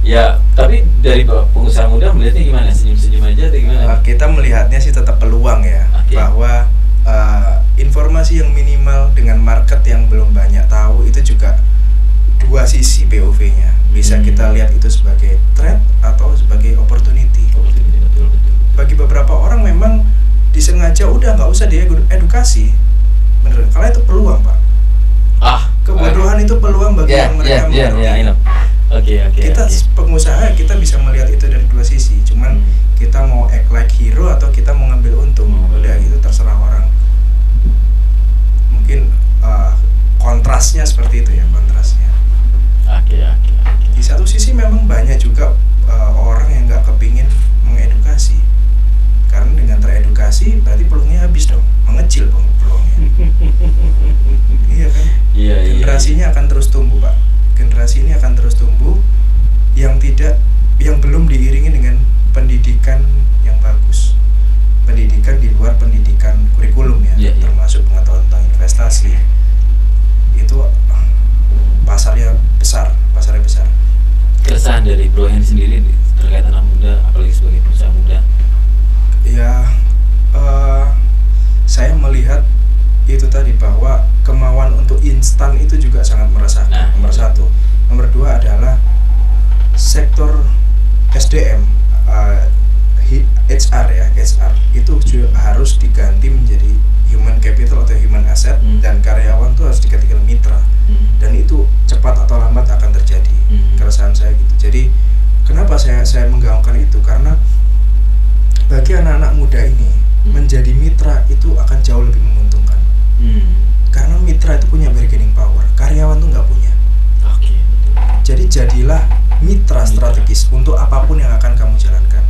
A: Ya, tapi dari pengusaha muda melihatnya gimana? Senyum-senyum aja atau gimana?
C: Kita melihatnya sih tetap peluang ya, bahwa informasi yang minimal dengan market yang belum banyak tahu itu juga dua sisi POV-nya. Bisa kita lihat itu sebagai threat atau sebagai opportunity.
A: Betul.
C: Bagi beberapa orang memang disengaja udah nggak usah diedukasi, bener. Kalau itu peluang Pak. Kebodohan itu peluang bagi yang mereka mengerti.
A: Oke.
C: Kita pengusaha kita bisa melihat itu dari dua sisi. Cuman kita mau act like hero atau kita mau ngambil untung, udah itu terserah orang. Mungkin kontrasnya seperti itu ya, kontrasnya.
A: Oke.
C: Di satu sisi memang banyak juga orang yang nggak kepingin mengedukasi, karena dengan teredukasi berarti peluangnya habis dong, mengecil peluangnya. Iya kan? Generasinya akan terus tumbuh Pak. Generasi ini akan terus tumbuh yang belum diiringi dengan pendidikan yang bagus, pendidikan di luar pendidikan kurikulum ya, termasuk pengetahuan tentang investasi. Itu pasarnya besar.
A: Keresahan dari Bro Henry sendiri terkait anak muda, apalagi sebagai pengusaha muda?
C: Ya, saya melihat itu tadi bahwa kemauan untuk instan itu juga sangat meresahkan. Nomor satu. Nomor dua adalah sektor SDM, HR itu juga harus diganti menjadi human capital atau human asset, dan karyawan itu harus diganti ke mitra, dan itu cepat atau lambat akan terjadi. Keresahan saya gitu. Jadi kenapa saya menggaungkan itu, karena bagi anak-anak muda ini menjadi mitra itu akan jauh lebih menguntungkan. Karena mitra itu punya bargaining power, karyawan tuh nggak punya. Jadi jadilah mitra strategis untuk apapun yang akan kamu jalankan.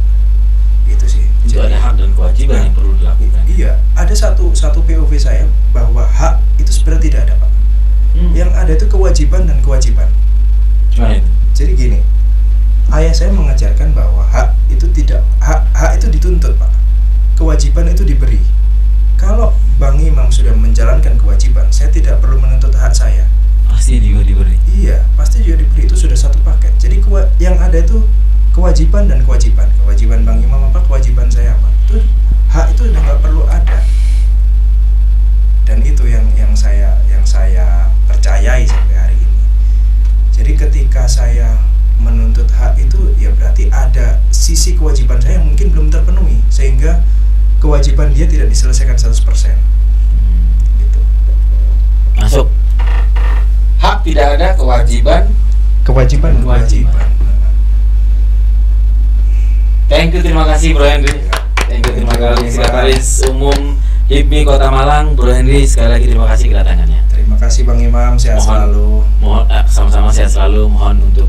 C: Itu sih.
A: Jadi ada hak dan kewajiban yang perlu dilakukan.
C: Iya, ada satu POV saya bahwa hak itu sebenarnya tidak ada Pak. Yang ada itu kewajiban dan kewajiban. Jadi gini, ayah saya mengajarkan bahwa hak itu tidak, hak itu dituntut Pak. kewajiban itu diberi. Kalau Bang Imam sudah menjalankan kewajiban, saya tidak perlu menuntut hak saya.
A: Pasti juga diberi.
C: Iya, pasti juga diberi, itu sudah satu paket. Jadi yang ada itu kewajiban dan kewajiban. Kewajiban Bang Imam apa, kewajiban saya apa. Itu hak itu udah nggak perlu ada. Dan itu yang saya percayai sampai hari ini. Jadi ketika saya menuntut hak itu, ya berarti ada sisi kewajiban saya yang mungkin belum terpenuhi, sehingga kewajiban dia tidak diselesaikan 100%. Gitu.
A: Masuk. Hak tidak ada, kewajiban. Thank you, terima kasih Bro Henry. Thank you, terima kasih Sekretaris Umum HIPMI Kota Malang, Bro Henry. Sekali lagi terima kasih kedatangannya.
C: Terima kasih Bang Imam, sehat selalu.
A: Mohon sama-sama sehat selalu. Mohon untuk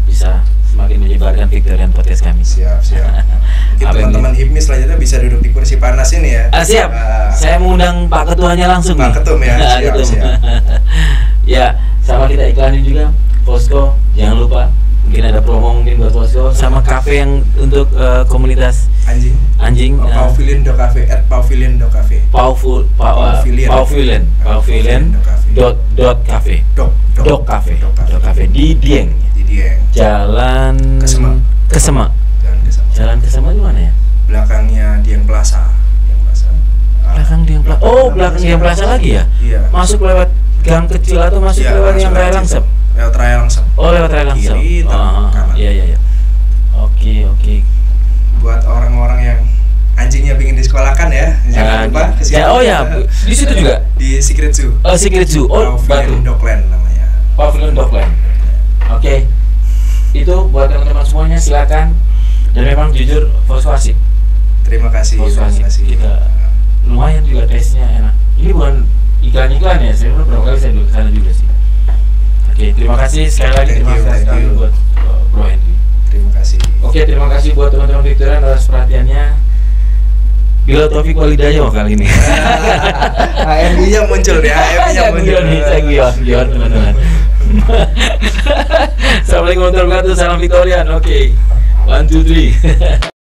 A: bisa semakin menyebarkan Victorian Podcast kami.
C: Siap. Mungkin teman-teman HIPMI selanjutnya bisa duduk di kursi panas ini ya.
A: Siap. Saya mengundang Pak Ketuanya langsung.
C: Pak Ketum ya. Siap.
A: Ya, sama kita iklanin juga Posko. Jangan lupa, mungkin ada promo mungkin buat Posko, sama kafe yang untuk komunitas anjing.
C: Pavilion do Cafe @pavilion.cafe.
A: Pavilion.cafe di Dieng. Jalan Kesema. Jalan Kesema di mana ya?
C: Belakangnya Dieng Plaza.
A: Belakang Dieng Plaza. Oh, belakang Dieng Plaza lagi ya?
C: Iya.
A: Masuk lewat gang kecil atau masuk lewat yang Raya Langsep?
C: Lewat Raya Langsep.
A: Oh, lewat Raya Langsep. Iya. Oke.
C: Buat orang-orang yang anjingnya ingin disekolahkan ya, jangan lupa kesini.
A: Oh ya, di situ juga.
C: Di Secret Zoo.
A: Secret Zoo. Oh,
C: Pavilion Dogland namanya.
A: Pavilion Dogland. Oke. Itu buat teman-teman semuanya, silakan. Dan memang jujur Posko asik.
C: Terima kasih.
A: Kita lumayan juga tesnya enak. Ini bukan iklan ya, saya udah berapa kali saya dulu kesana juga sih. Oke, terima kasih sekali lagi. Terima kasih sekali buat Bro Henry.
C: Terima kasih.
A: Oke, terima kasih buat teman-teman Victorian atas perhatiannya. Bila Taufik Walidaya kali ini.
C: HMI-nya muncul ya, HMI-nya muncul.
A: Saya guyon teman-teman. Assalamualaikum warahmatullahi wabarakatuh. Salam Victorian. Oke. 1, 2, 3.